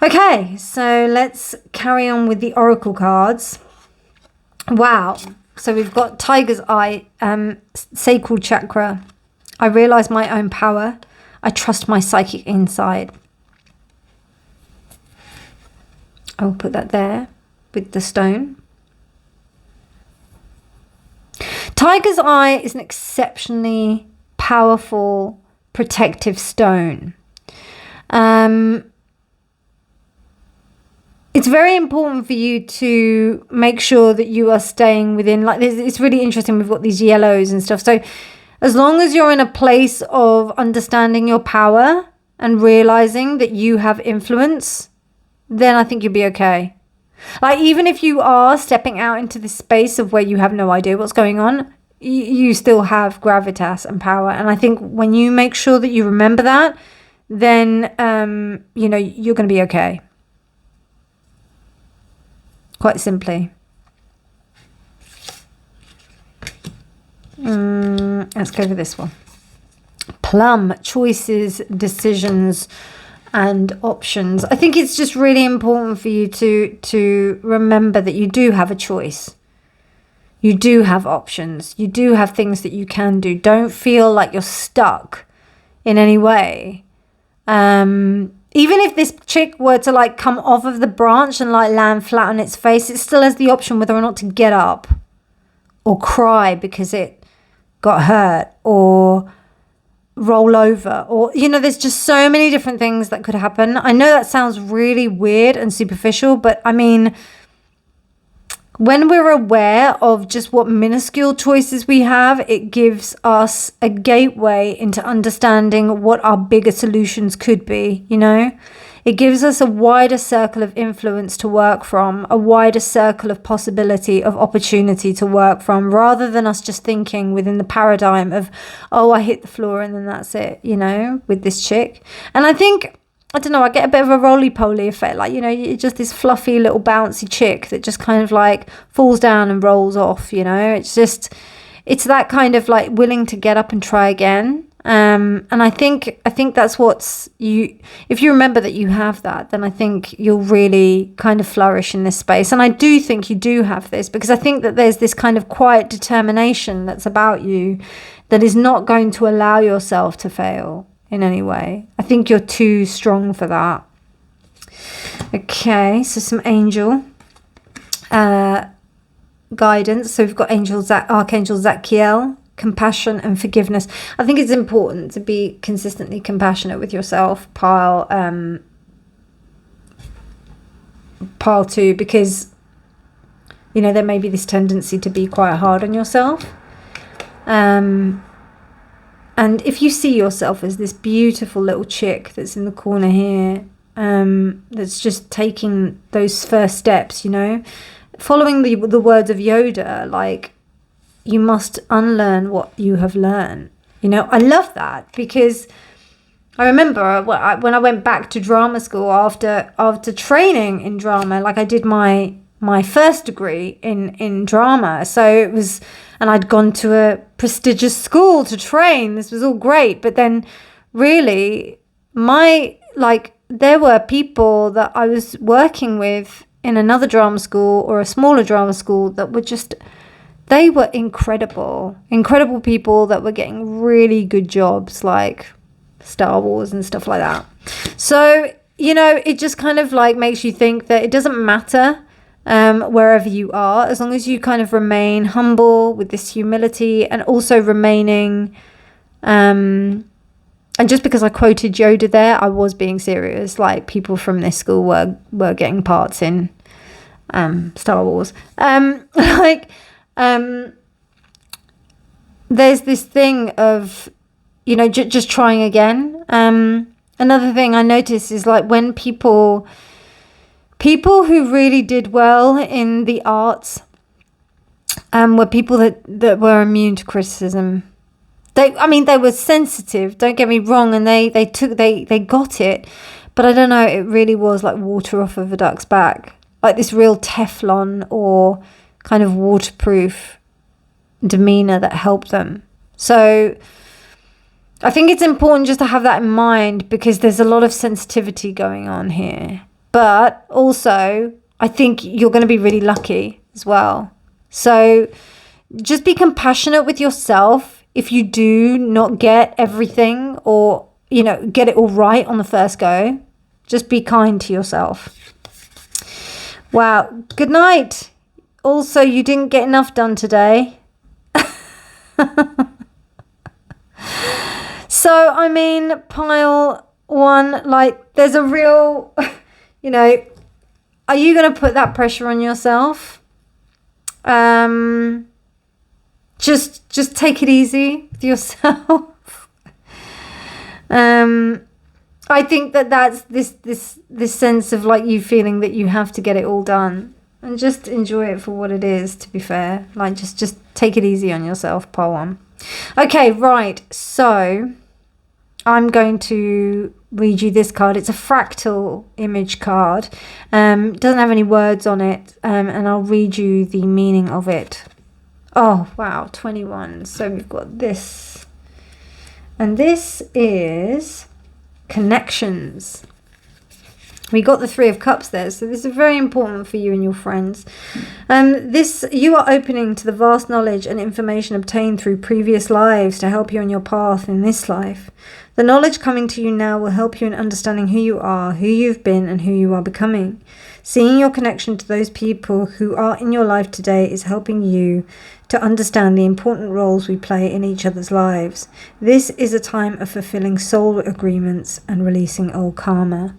Okay, so let's carry on with the Oracle cards. Wow. So we've got Tiger's Eye, sacral chakra. I realize my own power. I trust my psychic insight. I'll put that there with the stone. Tiger's Eye is an exceptionally powerful protective stone. It's very important for you to make sure that you are staying within, it's really interesting. We've got these yellows and stuff. So as long as you're in a place of understanding your power and realizing that you have influence, then I think you'll be okay. Even if you are stepping out into this space of where you have no idea what's going on, you still have gravitas and power. And I think when you make sure that you remember that, then, you know, you're going to be okay. Quite simply. Let's go for this one. Plum, choices, decisions, and options. I think it's just really important for you to remember that you do have a choice. You do have options. You do have things that you can do. Don't feel like you're stuck in any way. Even if this chick were to like come off of the branch and like land flat on its face, it still has the option whether or not to get up or cry because it got hurt, or roll over, or, you know, there's just so many different things that could happen. I know that sounds really weird and superficial, but I mean, when we're aware of just what minuscule choices we have, it gives us a gateway into understanding what our bigger solutions could be, you know? It gives us a wider circle of influence to work from, a wider circle of possibility, of opportunity to work from, rather than us just thinking within the paradigm of, oh, I hit the floor and then that's it, you know, with this chick. And I think, I don't know, I get a bit of a roly-poly effect. Like, you know, you're just this fluffy little bouncy chick that just kind of like falls down and rolls off, you know. It's just, it's that kind of like willing to get up and try again. And I think that's what's you, if you remember that you have that, then I think you'll really kind of flourish in this space. And I do think you do have this, because I think that there's this kind of quiet determination that's about you that is not going to allow yourself to fail in any way. I think you're too strong for that. Okay, so some angel guidance. So we've got Archangel Zadkiel, compassion and forgiveness. I think it's important to be consistently compassionate with yourself, pile 2, because, you know, there may be this tendency to be quite hard on yourself. And if you see yourself as this beautiful little chick that's in the corner here, that's just taking those first steps, you know, following the words of Yoda, like, you must unlearn what you have learned. You know, I love that, because I remember when I went back to drama school after training in drama, like I did my first degree in drama. So it was, and I'd gone to a prestigious school to train. This was all great. But then really there were people that I was working with in another drama school or a smaller drama school that were just, they were incredible people that were getting really good jobs, like Star Wars and stuff like that. So, you know, it just kind of like makes you think that it doesn't matter wherever you are, as long as you kind of remain humble with this humility, and also remaining, and just because I quoted Yoda there, I was being serious. Like, people from this school were getting parts in Star Wars. There's this thing of, you know, just trying again. Another thing I noticed is, like, when people who really did well in the arts were people that were immune to criticism. They were sensitive, don't get me wrong, and they got it, but I don't know, it really was like water off of a duck's back, like this real Teflon or kind of waterproof demeanor that helped them. So I think it's important just to have that in mind, because there's a lot of sensitivity going on here. But also, I think you're going to be really lucky as well. So just be compassionate with yourself if you do not get everything, or, you know, get it all right on the first go. Just be kind to yourself. Wow. Good night. Also, you didn't get enough done today. So, I mean, pile 1, like, there's a real... You know, are you going to put that pressure on yourself? Just take it easy with yourself. I think that's this sense of, like, you feeling that you have to get it all done. and just enjoy it for what it is, to be fair. Like, just take it easy on yourself, pile 1. Okay, right. So I'm going to read you this card. It's a fractal image card. It doesn't have any words on it, and I'll read you the meaning of it. Oh, wow, 21. So we've got this. And this is connections. We got the 3 of Cups there, so this is very important for you and your friends. You are opening to the vast knowledge and information obtained through previous lives to help you on your path in this life. The knowledge coming to you now will help you in understanding who you are, who you've been, and who you are becoming. Seeing your connection to those people who are in your life today is helping you to understand the important roles we play in each other's lives. This is a time of fulfilling soul agreements and releasing old karma.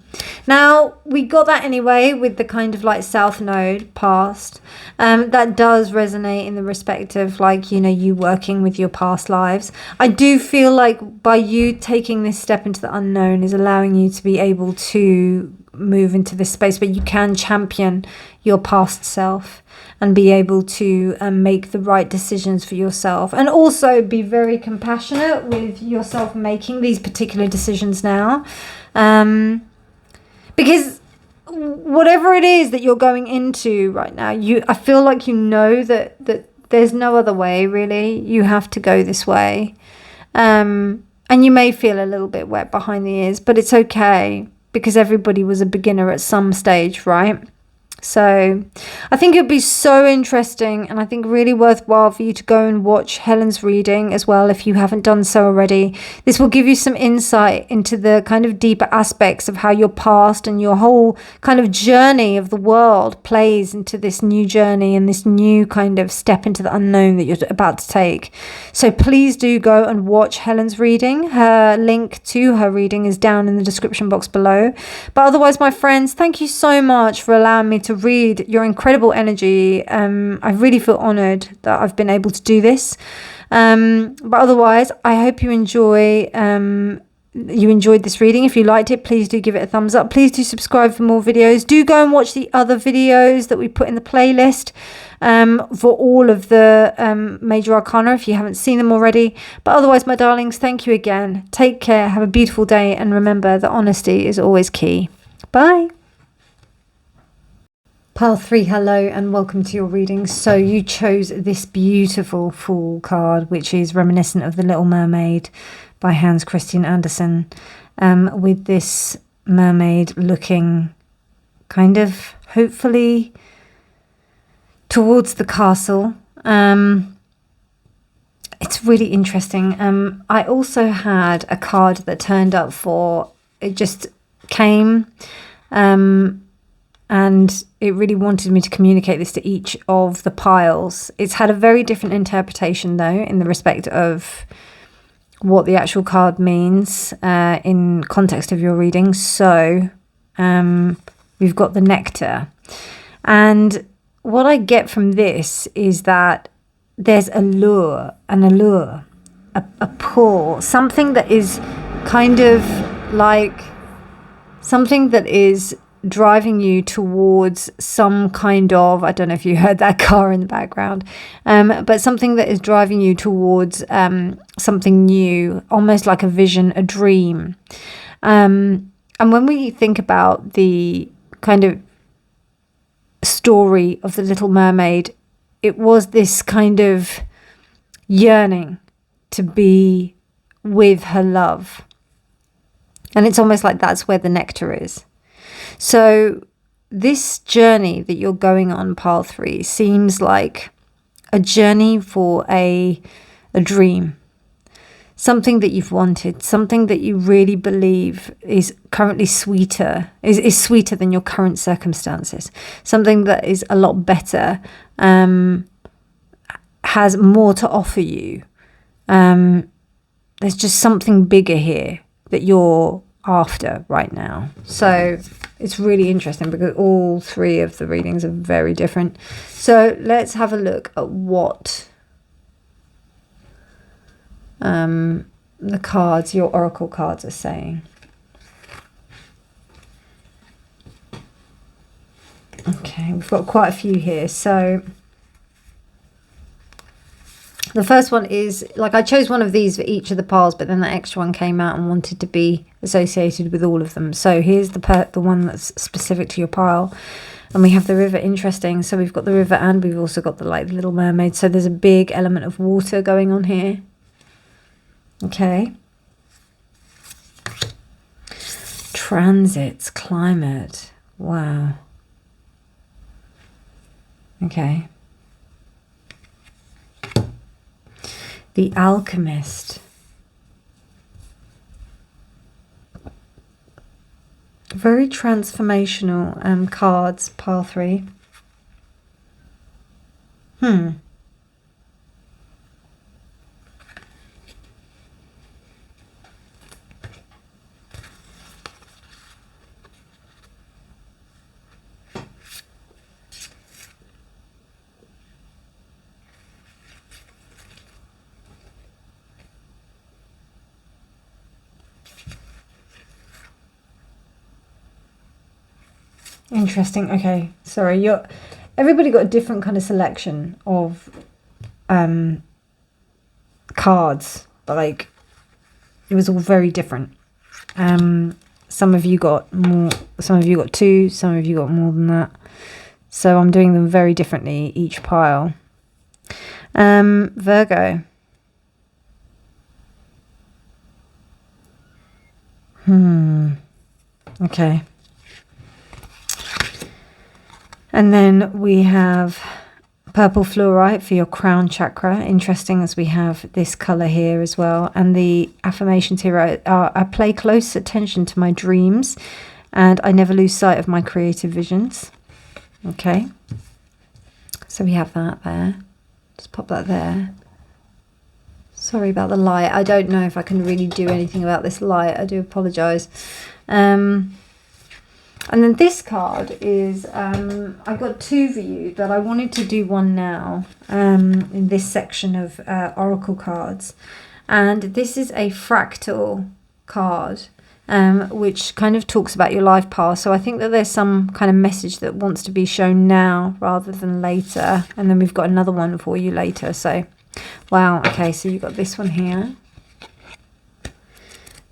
Now, we got that anyway with the kind of like South Node past. That does resonate in the respect of like, you know, you working with your past lives. I do feel like by you taking this step into the unknown is allowing you to be able to move into this space where you can champion your past self and be able to make the right decisions for yourself, and also be very compassionate with yourself making these particular decisions now, because whatever it is that you're going into right now, I feel like you know that there's no other way really. You have to go this way, and you may feel a little bit wet behind the ears, but it's okay, because everybody was a beginner at some stage, right? So I think it'd be so interesting, and I think really worthwhile for you to go and watch Helen's reading as well if you haven't done so already. This will give you some insight into the kind of deeper aspects of how your past and your whole kind of journey of the world plays into this new journey and this new kind of step into the unknown that you're about to take. So please do go and watch Helen's reading. Her link to her reading is down in the description box below. But otherwise, my friends, thank you so much for allowing me to read your incredible energy. I really feel honored that I've been able to do this. But otherwise, I hope you enjoyed this reading. If you liked it, please do give it a thumbs up. Please do subscribe for more videos. Do go and watch the other videos that we put in the playlist for all of the major arcana if you haven't seen them already. But otherwise, my darlings, thank you again. Take care, have a beautiful day, and remember that honesty is always key. Bye. Pile 3, hello and welcome to your reading. So you chose this beautiful Fool card, which is reminiscent of The Little Mermaid by Hans Christian Andersen, with this mermaid looking kind of hopefully towards the castle. It's really interesting. I also had a card that turned up for, it just came, and it really wanted me to communicate this to each of the piles. It's had a very different interpretation, though, in the respect of what the actual card means in context of your reading. So we've got the nectar. And what I get from this is that there's a lure, a pull, something that is kind of like something that is driving you towards some kind of, I don't know if you heard that car in the background, but something that is driving you towards something new, almost like a vision, a dream. And when we think about the kind of story of The Little Mermaid, it was this kind of yearning to be with her love. And it's almost like that's where the nectar is. So this journey that you're going on, Pile 3, seems like a journey for a dream. Something that you've wanted, something that you really believe is currently sweeter, is sweeter than your current circumstances. Something that is a lot better, has more to offer you. There's just something bigger here that you're after right now. So it's really interesting because all 3 of the readings are very different. So let's have a look at what the cards, your oracle cards, are saying. Okay, we've got quite a few here. So the first one is, like, I chose one of these for each of the piles, but then the extra one came out and wanted to be associated with all of them. So here's the one that's specific to your pile. And we have the river. Interesting. So we've got the river and we've also got the, like, Little Mermaid. So there's a big element of water going on here. Okay. Transits, climate. Wow. Okay. The Alchemist. Very transformational cards, pile 3. Interesting. Okay, sorry. Everybody got a different kind of selection of cards, but like it was all very different. Some of you got more, some of you got 2, some of you got more than that. So I'm doing them very differently each pile. Virgo. Okay. And then we have purple fluorite for your crown chakra. Interesting, as we have this color here as well. And the affirmations here are I pay close attention to my dreams and I never lose sight of my creative visions. Okay. So we have that there. Just pop that there. Sorry about the light. I don't know if I can really do anything about this light. I do apologize. And then this card is, I've got 2 for you, but I wanted to do one now in this section of Oracle cards. And this is a fractal card, which kind of talks about your life path. So I think that there's some kind of message that wants to be shown now rather than later. And then we've got another one for you later. So, wow. Okay, so you've got this one here.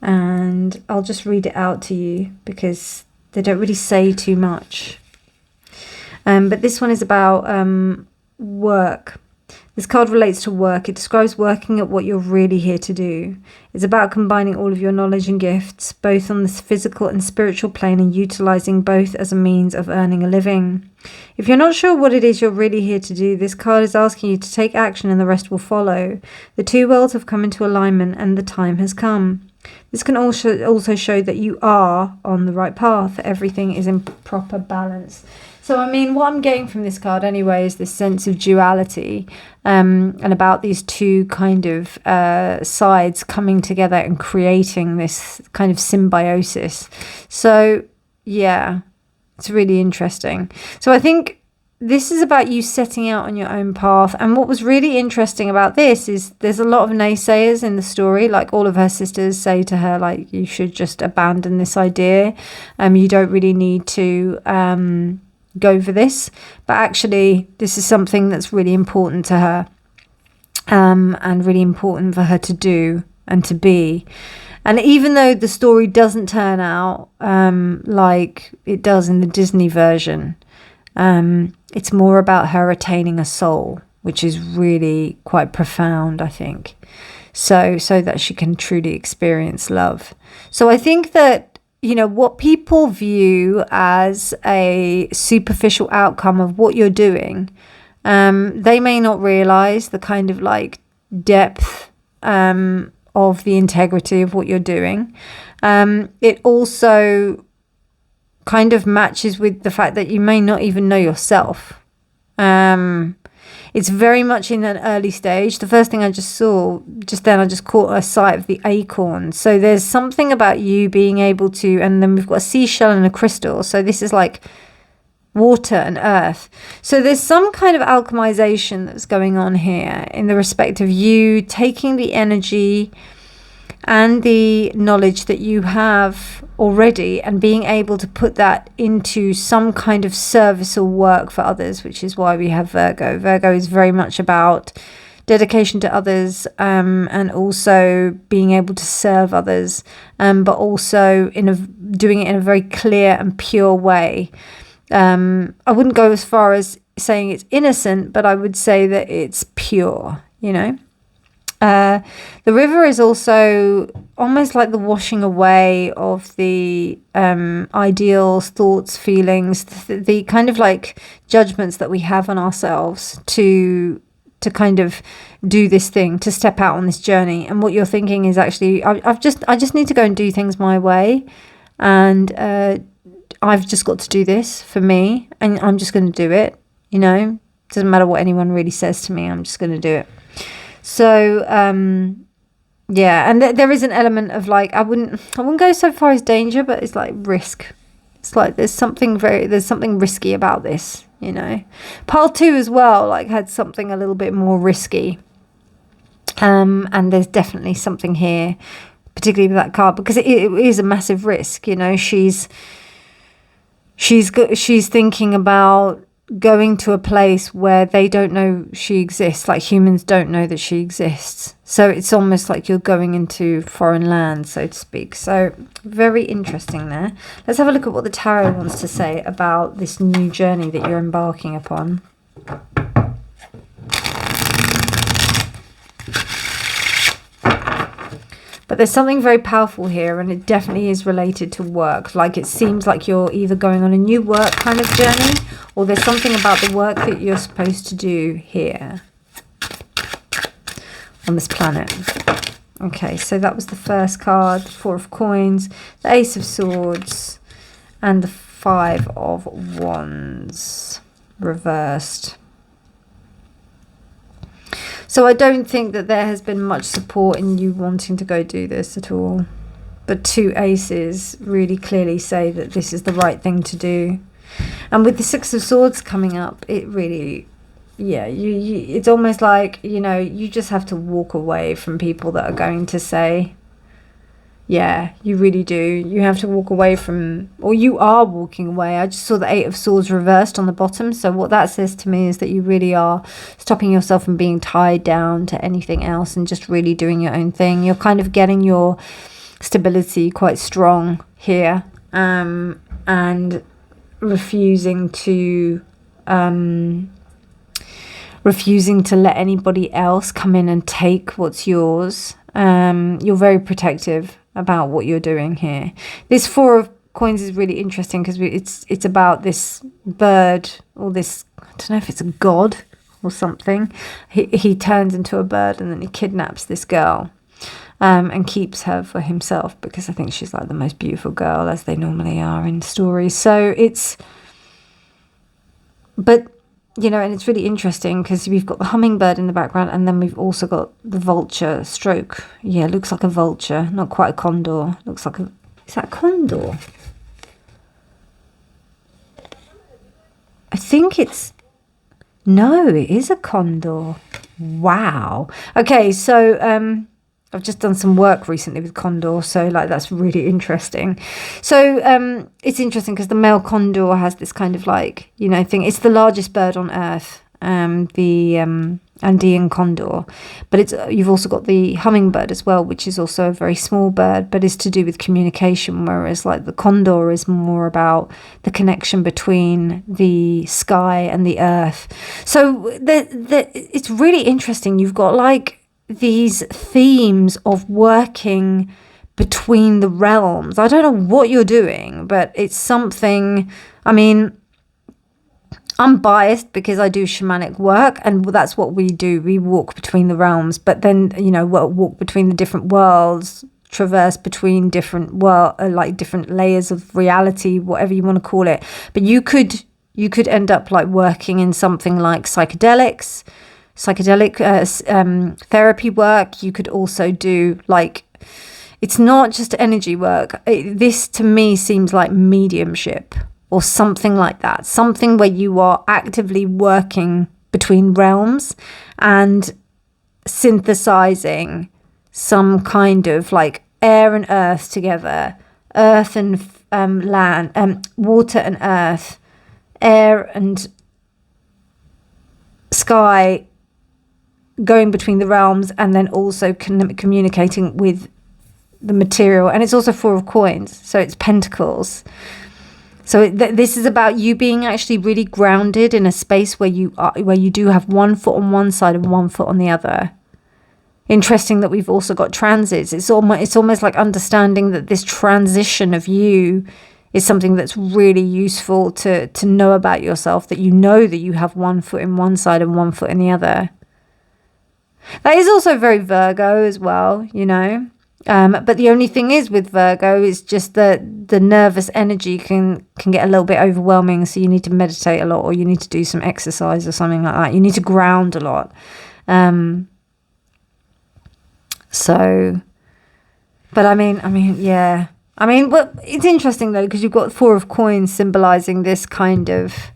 And I'll just read it out to you because they don't really say too much. But this one is about work. This card relates to work. It describes working at what you're really here to do. It's about combining all of your knowledge and gifts, both on the physical and spiritual plane, and utilizing both as a means of earning a living. If you're not sure what it is you're really here to do, this card is asking you to take action and the rest will follow. The 2 worlds have come into alignment and the time has come. This can also show that you are on the right path. Everything is in proper balance. So, I mean, what I'm getting from this card anyway is this sense of duality and about these 2 kind of sides coming together and creating this kind of symbiosis. So, yeah, it's really interesting. So I think this is about you setting out on your own path. And what was really interesting about this is there's a lot of naysayers in the story. Like, all of her sisters say to her, like, you should just abandon this idea. You don't really need to go for this. But actually, this is something that's really important to her and really important for her to do and to be. And even though the story doesn't turn out like it does in the Disney version, it's more about her attaining a soul, which is really quite profound, I think. So that she can truly experience love. So I think that, you know, what people view as a superficial outcome of what you're doing, they may not realize the kind of like depth of the integrity of what you're doing. It also kind of matches with the fact that you may not even know yourself. It's very much in an early stage. The first thing I just saw, just then I just caught a sight of the acorn. So there's something about you being able to, and then we've got a seashell and a crystal. So this is like water and earth. So there's some kind of alchemization that's going on here in the respect of you taking the energy and the knowledge that you have already, and being able to put that into some kind of service or work for others, which is why we have Virgo. Virgo is very much about dedication to others, and also being able to serve others, but also doing it in a very clear and pure way. I wouldn't go as far as saying it's innocent, but I would say that it's pure, you know. The river is also almost like the washing away of the ideals, thoughts, feelings, the kind of like judgments that we have on ourselves to kind of do this thing, to step out on this journey. And what you're thinking is actually, I just need to go and do things my way, and I've just got to do this for me, and I'm just going to do it. You know, doesn't matter what anyone really says to me, I'm just going to do it. So, yeah, and there is an element of like, I wouldn't go so far as danger, but it's like risk. It's like there's something risky about this, you know. Pile 2 as well, like, had something a little bit more risky. And there's definitely something here, particularly with that card, because it is a massive risk, you know. She's thinking about going to a place where they don't know she exists, like humans don't know that she exists. So it's almost like you're going into foreign land, so to speak. So very interesting there. Let's have a look at what the tarot wants to say about this new journey that you're embarking upon. But there's something very powerful here, and it definitely is related to work. Like, it seems like you're either going on a new work kind of journey, or there's something about the work that you're supposed to do here on this planet. Okay, so that was the first card, the 4 of Coins, the Ace of Swords, and the 5 of Wands reversed. So I don't think that there has been much support in you wanting to go do this at all. But 2 aces really clearly say that this is the right thing to do. And with the 6 of Swords coming up, it really, yeah, it's almost like, you know, you just have to walk away from people that are going to say, yeah, you really do. You have to walk away from, or you are walking away. I just saw the 8 of Swords reversed on the bottom. So what that says to me is that you really are stopping yourself from being tied down to anything else and just really doing your own thing. You're kind of getting your stability quite strong here, and refusing to let anybody else come in and take what's yours. You're very protective about what you're doing here. This 4 of Coins is really interesting because it's about this bird, or this, I don't know if it's a god or something. He turns into a bird and then he kidnaps this girl, and keeps her for himself, because I think she's like the most beautiful girl, as they normally are in stories. So but you know, and it's really interesting because we've got the hummingbird in the background, and then we've also got the vulture stroke. Yeah, looks like a vulture, not quite a condor. Looks like is that a condor? I think no, it is a condor. Wow. Okay, so I've just done some work recently with condor, so like that's really interesting. So it's interesting because the male condor has this kind of like, you know, thing. It's the largest bird on earth, the Andean condor, but you've also got the hummingbird as well, which is also a very small bird, but is to do with communication, whereas like the condor is more about the connection between the sky and the earth. So it's really interesting. You've got like these themes of working between the realms. I don't know what you're doing, but it's something. I mean, I'm biased because I do shamanic work, and that's what we do. We walk between the realms, but then, you know, walk between the different worlds, traverse between different like different layers of reality, whatever you want to call it. But you could end up like working in something like psychedelic therapy work. You could also do like, it's not just energy work. This to me seems like mediumship or something like that. Something where you are actively working between realms and synthesizing some kind of like air and earth together, earth and land, water and earth, air and sky going between the realms, and then also communicating with the material. And it's also 4 of coins, so it's pentacles. So this is about you being actually really grounded in a space where you do have 1 foot on one side and 1 foot on the other. Interesting that we've also got transits. It's almost like understanding that this transition of you is something that's really useful to know about yourself, that you know that you have 1 foot in one side and 1 foot in the other. That is also very Virgo as well, you know. But the only thing is with Virgo is just that the nervous energy can get a little bit overwhelming. So you need to meditate a lot, or you need to do some exercise or something like that. You need to ground a lot. But I mean, yeah. I mean, well, it's interesting though, because you've got 4 of coins symbolizing this kind of,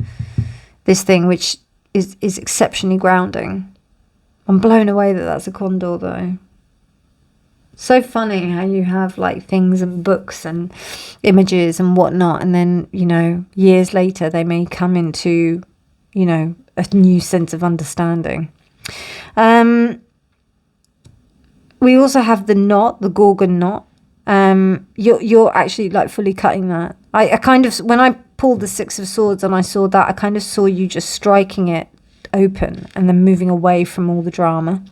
this thing, which is exceptionally grounding. I'm blown away that that's a condor though. So funny how you have like things and books and images and whatnot, and then, you know, years later they may come into, you know, a new sense of understanding. We also have the knot, the Gorgon knot. You're actually like fully cutting that. I kind of, when I pulled the 6 of Swords and I saw that, I kind of saw you just striking it open and then moving away from all the drama.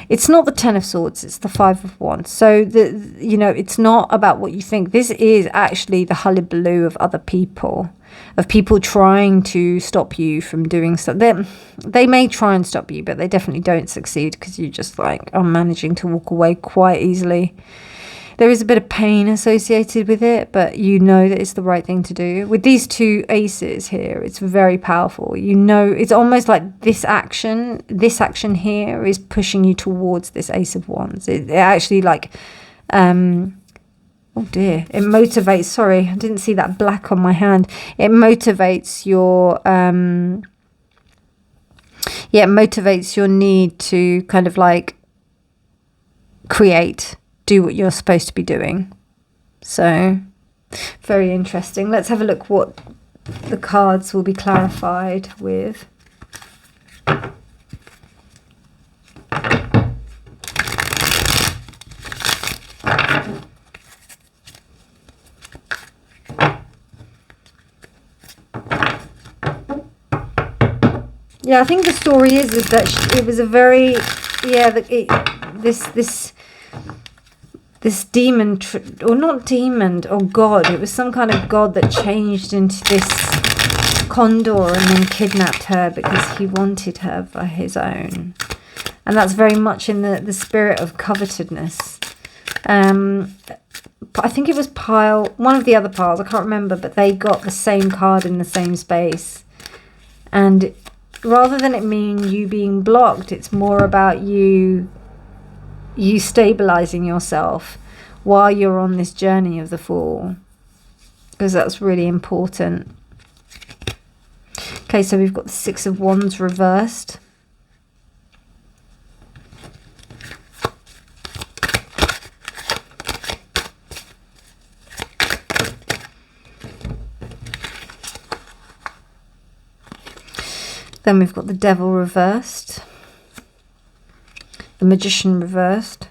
It's not the 10 of Swords, it's the 5 of Wands. So, you know, it's not about what you think. This is actually the hullabaloo of other people, of people trying to stop you from doing stuff. They may try and stop you, but they definitely don't succeed, because you just like are managing to walk away quite easily. There is a bit of pain associated with it, but you know that it's the right thing to do. With these 2 aces here, it's very powerful. You know, it's almost like this action here is pushing you towards this Ace of Wands. It actually like, oh dear, it motivates, sorry, I didn't see that black on my hand. It motivates your, it motivates your need to kind of like do what you're supposed to be doing. So, very interesting. Let's have a look what the cards will be clarified with. Yeah, I think the story is that it was a very, this demon, or not demon, or god, it was some kind of god that changed into this condor and then kidnapped her because he wanted her for his own. And that's very much in the spirit of covetousness. I think it was one of the other piles, I can't remember, but they got the same card in the same space. And rather than it mean you being blocked, it's more about you stabilizing yourself while you're on this journey of the Fool, because that's really important. Okay, so we've got the 6 of Wands reversed. Then we've got the Devil reversed, the Magician reversed,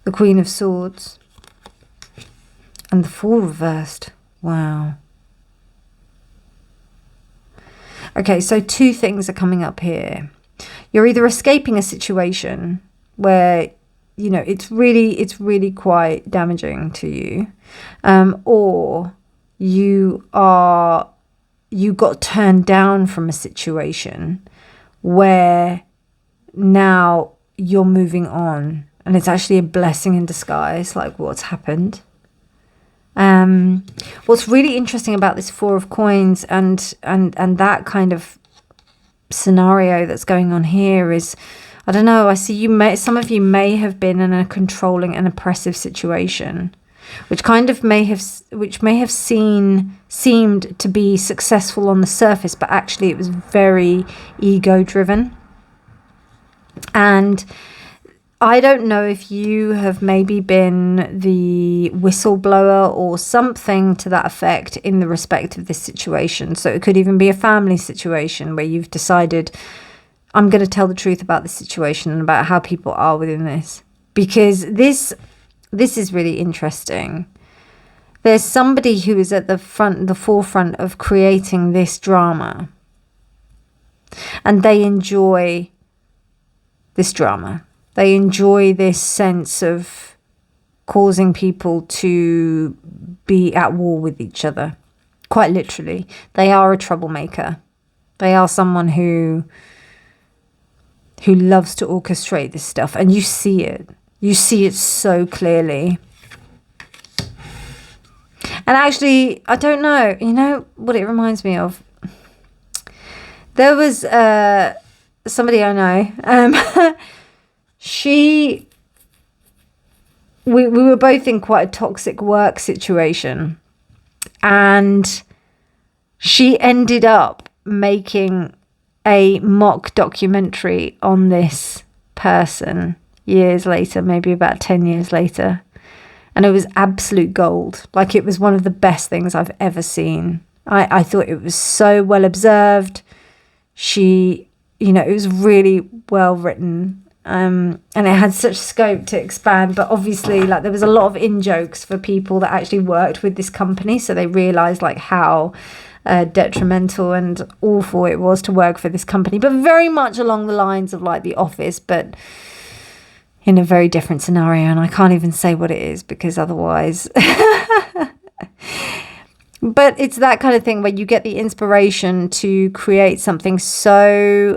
the Queen of Swords, and the Fool reversed. Wow. Okay, so 2 things are coming up here. You're either escaping a situation where, you know, it's really quite damaging to you, or you got turned down from a situation where now you're moving on, and it's actually a blessing in disguise, like what's happened. What's really interesting about this 4 of Coins and that kind of scenario that's going on here is, I don't know, I see some of you may have been in a controlling and oppressive situation, which may have seemed to be successful on the surface, but actually it was very ego driven. And I don't know if you have maybe been the whistleblower or something to that effect in the respect of this situation. So it could even be a family situation where you've decided, I'm going to tell the truth about the situation and about how people are within this. Because this is really interesting. There's somebody who is at the forefront of creating this drama. And they enjoy this drama. They enjoy this sense of causing people to be at war with each other. Quite literally. They are a troublemaker. They are someone who loves to orchestrate this stuff. And you see it. You see it so clearly. And actually, I don't know. You know what it reminds me of? There was somebody I know. We were both in quite a toxic work situation, and she ended up making a mock documentary on this person years later, maybe about 10 years later, and it was absolute gold. Like, it was one of the best things I've ever seen. I thought it was so well observed. It was really well written. And it had such scope to expand, but obviously, like, there was a lot of in-jokes for people that actually worked with this company, so they realized like how detrimental and awful it was to work for this company, but very much along the lines of like The Office, but in a very different scenario. And I can't even say what it is because otherwise but it's that kind of thing where you get the inspiration to create something so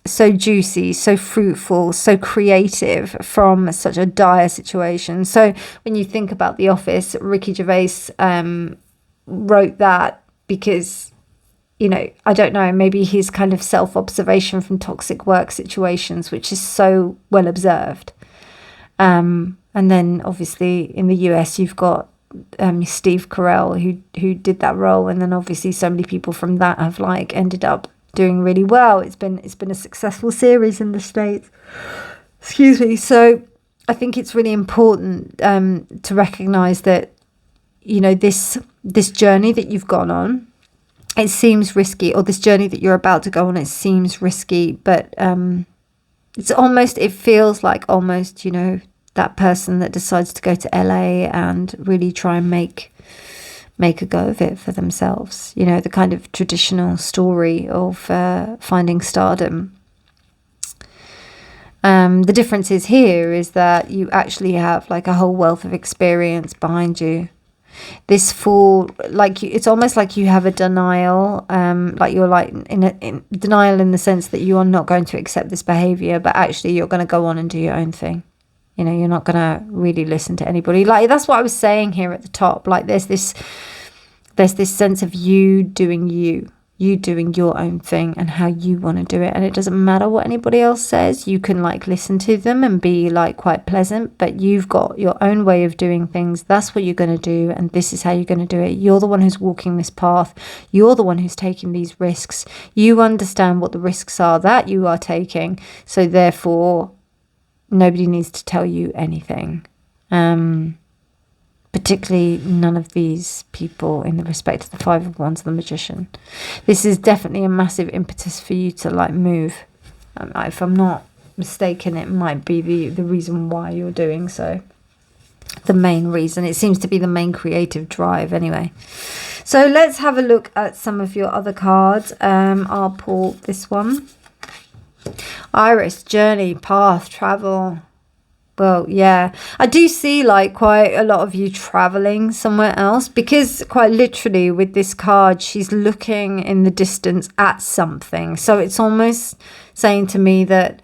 juicy, so fruitful, so creative from such a dire situation. So when you think about The Office, Ricky Gervais wrote that because, I don't know, maybe his kind of self-observation from toxic work situations, which is so well observed. And then obviously in the US, you've got Steve Carell who did that role. And then obviously so many people from that have like ended up doing really well. It's been a successful series in the States. Excuse me. So I think it's really important to recognize that, this journey that you've gone on, it seems risky, or this journey that you're about to go on, it seems risky, but it feels like almost, that person that decides to go to LA and really try and make a go of it for themselves. The kind of traditional story of finding stardom. The difference is here is that you actually have like a whole wealth of experience behind you. This it's almost like you have a denial, like you're like in denial in the sense that you are not going to accept this behavior, but actually you're going to go on and do your own thing. You're not going to really listen to anybody. Like, that's what I was saying here at the top. Like, there's this sense of you doing your own thing and how you want to do it. And it doesn't matter what anybody else says. You can like listen to them and be like quite pleasant, but you've got your own way of doing things. That's what you're going to do. And this is how you're going to do it. You're the one who's walking this path. You're the one who's taking these risks. You understand what the risks are that you are taking. So therefore, nobody needs to tell you anything. Particularly none of these people in the respect of the Five of Wands and the Magician. This is definitely a massive impetus for you to like move. If I'm not mistaken, it might be the reason why you're doing so. The main reason. It seems to be the main creative drive anyway. So let's have a look at some of your other cards. I'll pull this one. Iris, journey, path, travel. Well, yeah, I do see like quite a lot of you traveling somewhere else, because quite literally with this card, she's looking in the distance at something. So it's almost saying to me that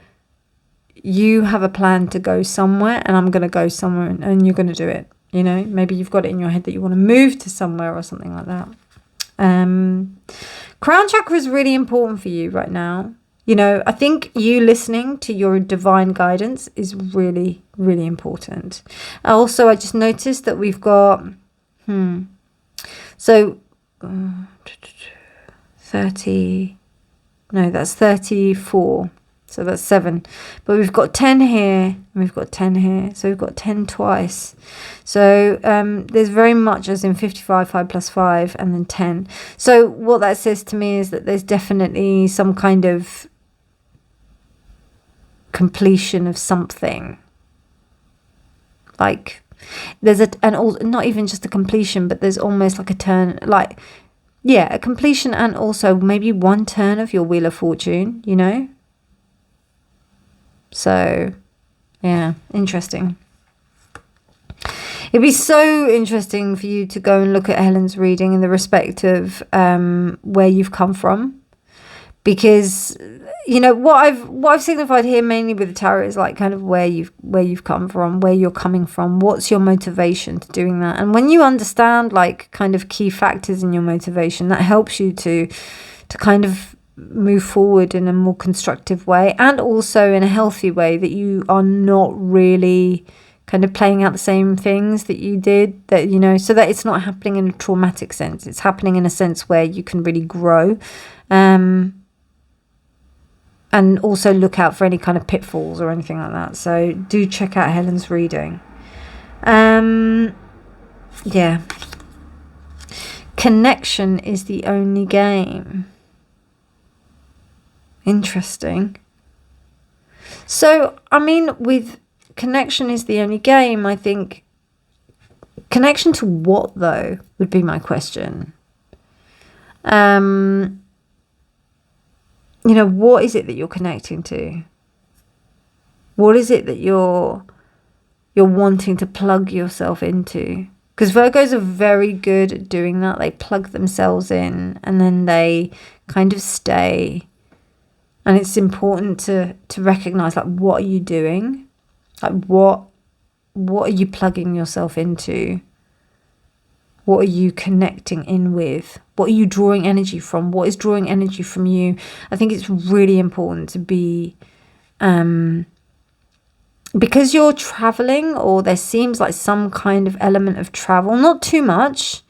you have a plan to go somewhere and I'm going to go somewhere and you're going to do it. Maybe you've got it in your head that you want to move to somewhere or something like that. Crown chakra is really important for you right now. I think you listening to your divine guidance is really, really important. Also, I just noticed that we've got, so 30, no, that's 34. So that's 7. But we've got 10 here, and we've got 10 here. So we've got 10 twice. So there's very much as in 55, 5 plus 5, and then 10. So what that says to me is that there's definitely some kind of completion of something. Like there's not even just a completion, but there's almost like a turn, like, yeah, a completion, and also maybe one turn of your Wheel of Fortune, you know? So, yeah, interesting. It'd be so interesting for you to go and look at Helen's reading in the respect of where you've come from. Because, you know, what I've signified here mainly with the tarot is like kind of where you've come from, where you're coming from, what's your motivation to doing that. And when you understand like kind of key factors in your motivation, that helps you to kind of move forward in a more constructive way, and also in a healthy way, that you are not really kind of playing out the same things that you did, that, you know, so that it's not happening in a traumatic sense. It's happening in a sense where you can really grow. And also look out for any kind of pitfalls or anything like that. So do check out Helen's reading. Yeah. Connection is the only game. Interesting. So, I mean, with connection is the only game, I think, connection to what, though, would be my question. You know, what is it that you're connecting to? What is it that you're wanting to plug yourself into? Because Virgos are very good at doing that. They plug themselves in and then they kind of stay. And it's important to recognize, like, what are you doing? Like, what are you plugging yourself into? What are you connecting in with? What are you drawing energy from? What is drawing energy from you? I think it's really important to be, because you're traveling, or there seems like some kind of element of travel, not too much,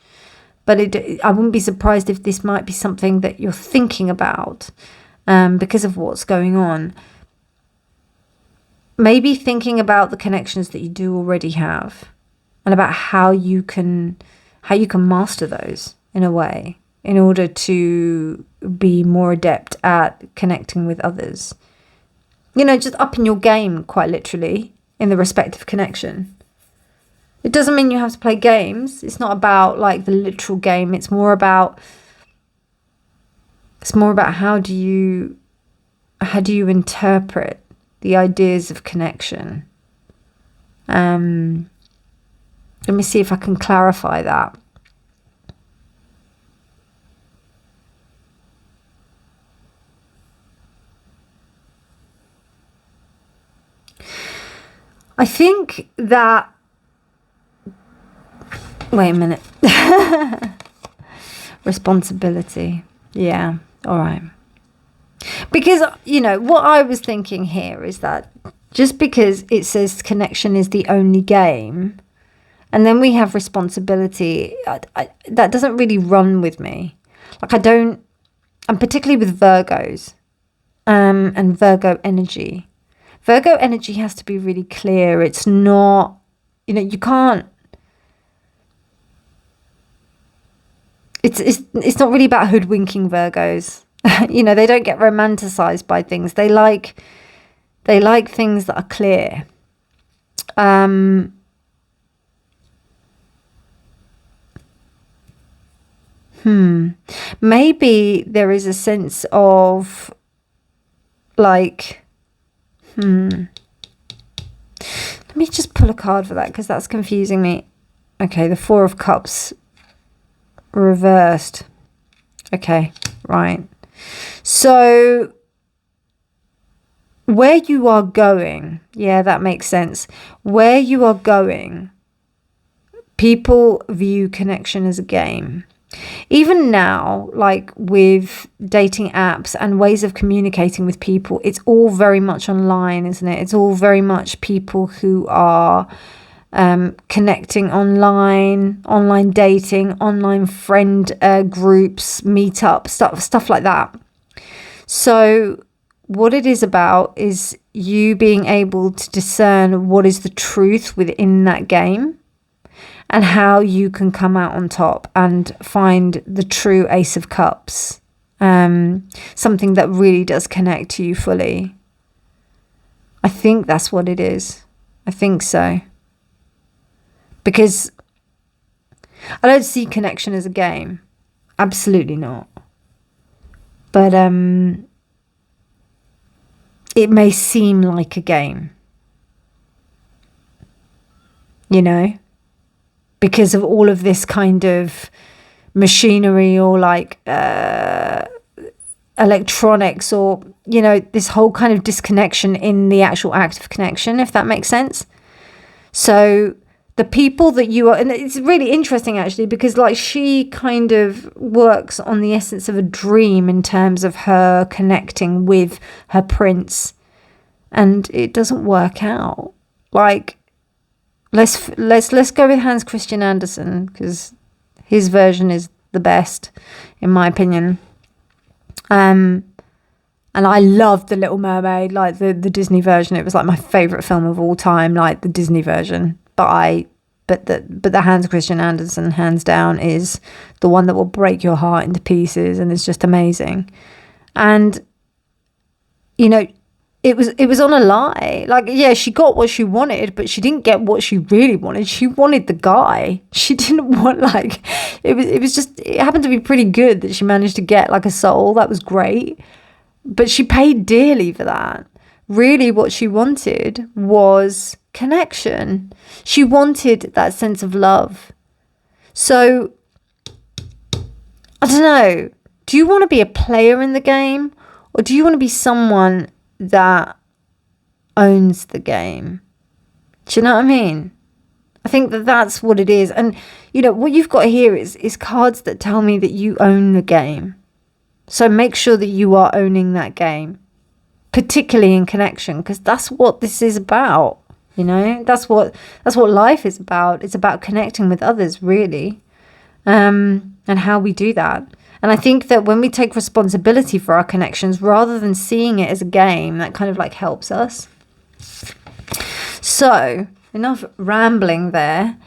but I wouldn't be surprised if this might be something that you're thinking about, because of what's going on. Maybe thinking about the connections that you do already have, and about how you can master those in a way, in order to be more adept at connecting with others. You know, just upping your game, quite literally, in the respect of connection. It doesn't mean you have to play games. It's not about like the literal game. It's more about how do you interpret the ideas of connection. Let me see if I can clarify that. I think that... Wait a minute. Responsibility. Yeah, all right. Because, you know, what I was thinking here is that just because it says connection is the only game, and then we have responsibility, that doesn't really run with me. Like, and particularly with Virgos, and Virgo energy. Virgo energy has to be really clear. It's not, you know, you can't, it's not really about hoodwinking Virgos. You know, they don't get romanticized by things. They like things that are clear. Maybe there is a sense of like, let me just pull a card for that, because that's confusing me. Okay, the 4 of Cups reversed. Okay, right. So where you are going, yeah, that makes sense. Where you are going, people view connection as a game. Even now, like with dating apps and ways of communicating with people, it's all very much online, isn't it? It's all very much people who are connecting online dating, online friend groups, meetup, stuff like that. So what it is about is you being able to discern what is the truth within that game and how you can come out on top and find the true Ace of Cups. Something that really does connect to you fully. I think that's what it is. I think so. Because I don't see connection as a game. Absolutely not. But it may seem like a game. You know? Because of all of this kind of machinery or like electronics, or, you know, this whole kind of disconnection in the actual act of connection, if that makes sense. So the people that you are, and it's really interesting actually, because like she kind of works on the essence of a dream in terms of her connecting with her prince, and it doesn't work out. Like, let's go with Hans Christian Andersen, because his version is the best in my opinion. And I loved The Little Mermaid, like the Disney version. It was like my favorite film of all time, like the Disney version. But the Hans Christian Andersen, hands down, is the one that will break your heart into pieces, and it's just amazing. And you know, it was on a lie. Like, yeah, she got what she wanted, but she didn't get what she really wanted. She wanted the guy. She didn't want, like, it happened to be pretty good that she managed to get like a soul. That was great. But she paid dearly for that. Really what she wanted was connection. She wanted that sense of love. So, I don't know. Do you want to be a player in the game? Or do you want to be someone that owns the game? Do you know what I mean? I think that that's what it is. And, you know, what you've got here is cards that tell me that you own the game. So make sure that you are owning that game, particularly in connection, because that's what this is about. You know, that's what life is about. It's about connecting with others, really, and how we do that. And I think that when we take responsibility for our connections, rather than seeing it as a game, that kind of like helps us. So, enough rambling there.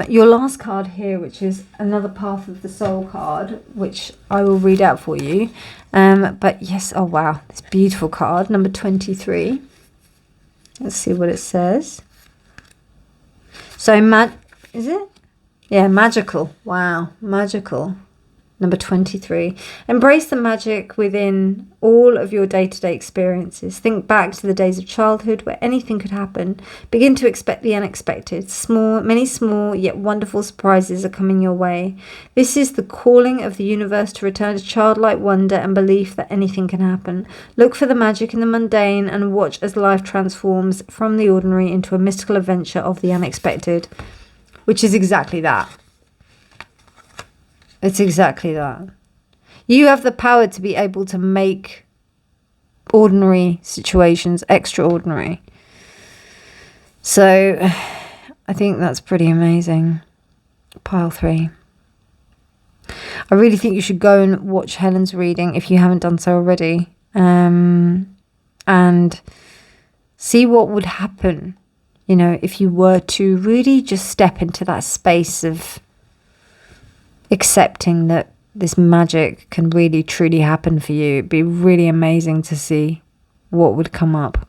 Your last card here, which is another Path of the Soul card, which I will read out for you. But yes, oh wow, this beautiful card, number 23. Let's see what it says. So, is it? Yeah, magical. Wow, magical. Number 23. Embrace the magic within all of your day-to-day experiences. Think back to the days of childhood where anything could happen. Begin to expect the unexpected. Many small yet wonderful surprises are coming your way. This is the calling of the universe to return to childlike wonder and belief that anything can happen. Look for the magic in the mundane and watch as life transforms from the ordinary into a mystical adventure of the unexpected. Which is exactly that. It's exactly that. You have the power to be able to make ordinary situations extraordinary. So I think that's pretty amazing. Pile 3. I really think you should go and watch Helen's reading if you haven't done so already. And see what would happen, you know, if you were to really just step into that space of accepting that this magic can really truly happen for you. It'd be really amazing to see what would come up.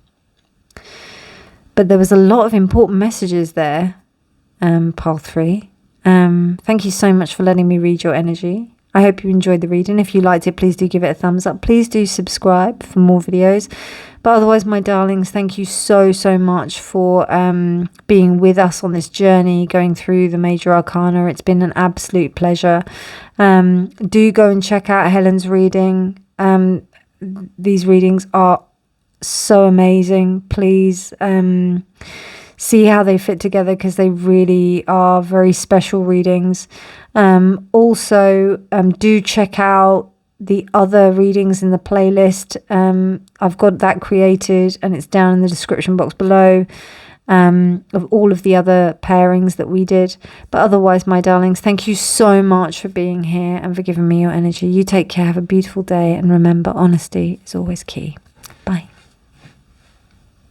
But there was a lot of important messages there, pile 3. Thank you so much for letting me read your energy. I hope you enjoyed the reading. If you liked it, please do give it a thumbs up. Please do subscribe for more videos. But otherwise, my darlings, thank you so much for being with us on this journey, going through the major arcana. It's been an absolute pleasure. Do go and check out Helen's reading. These readings are so amazing. Please see how they fit together, because they really are very special readings. Also, do check out the other readings in the playlist. I've got that created, and it's down in the description box below, of all of the other pairings that we did. But otherwise, my darlings, thank you so much for being here and for giving me your energy. You take care, have a beautiful day, and remember, honesty is always key.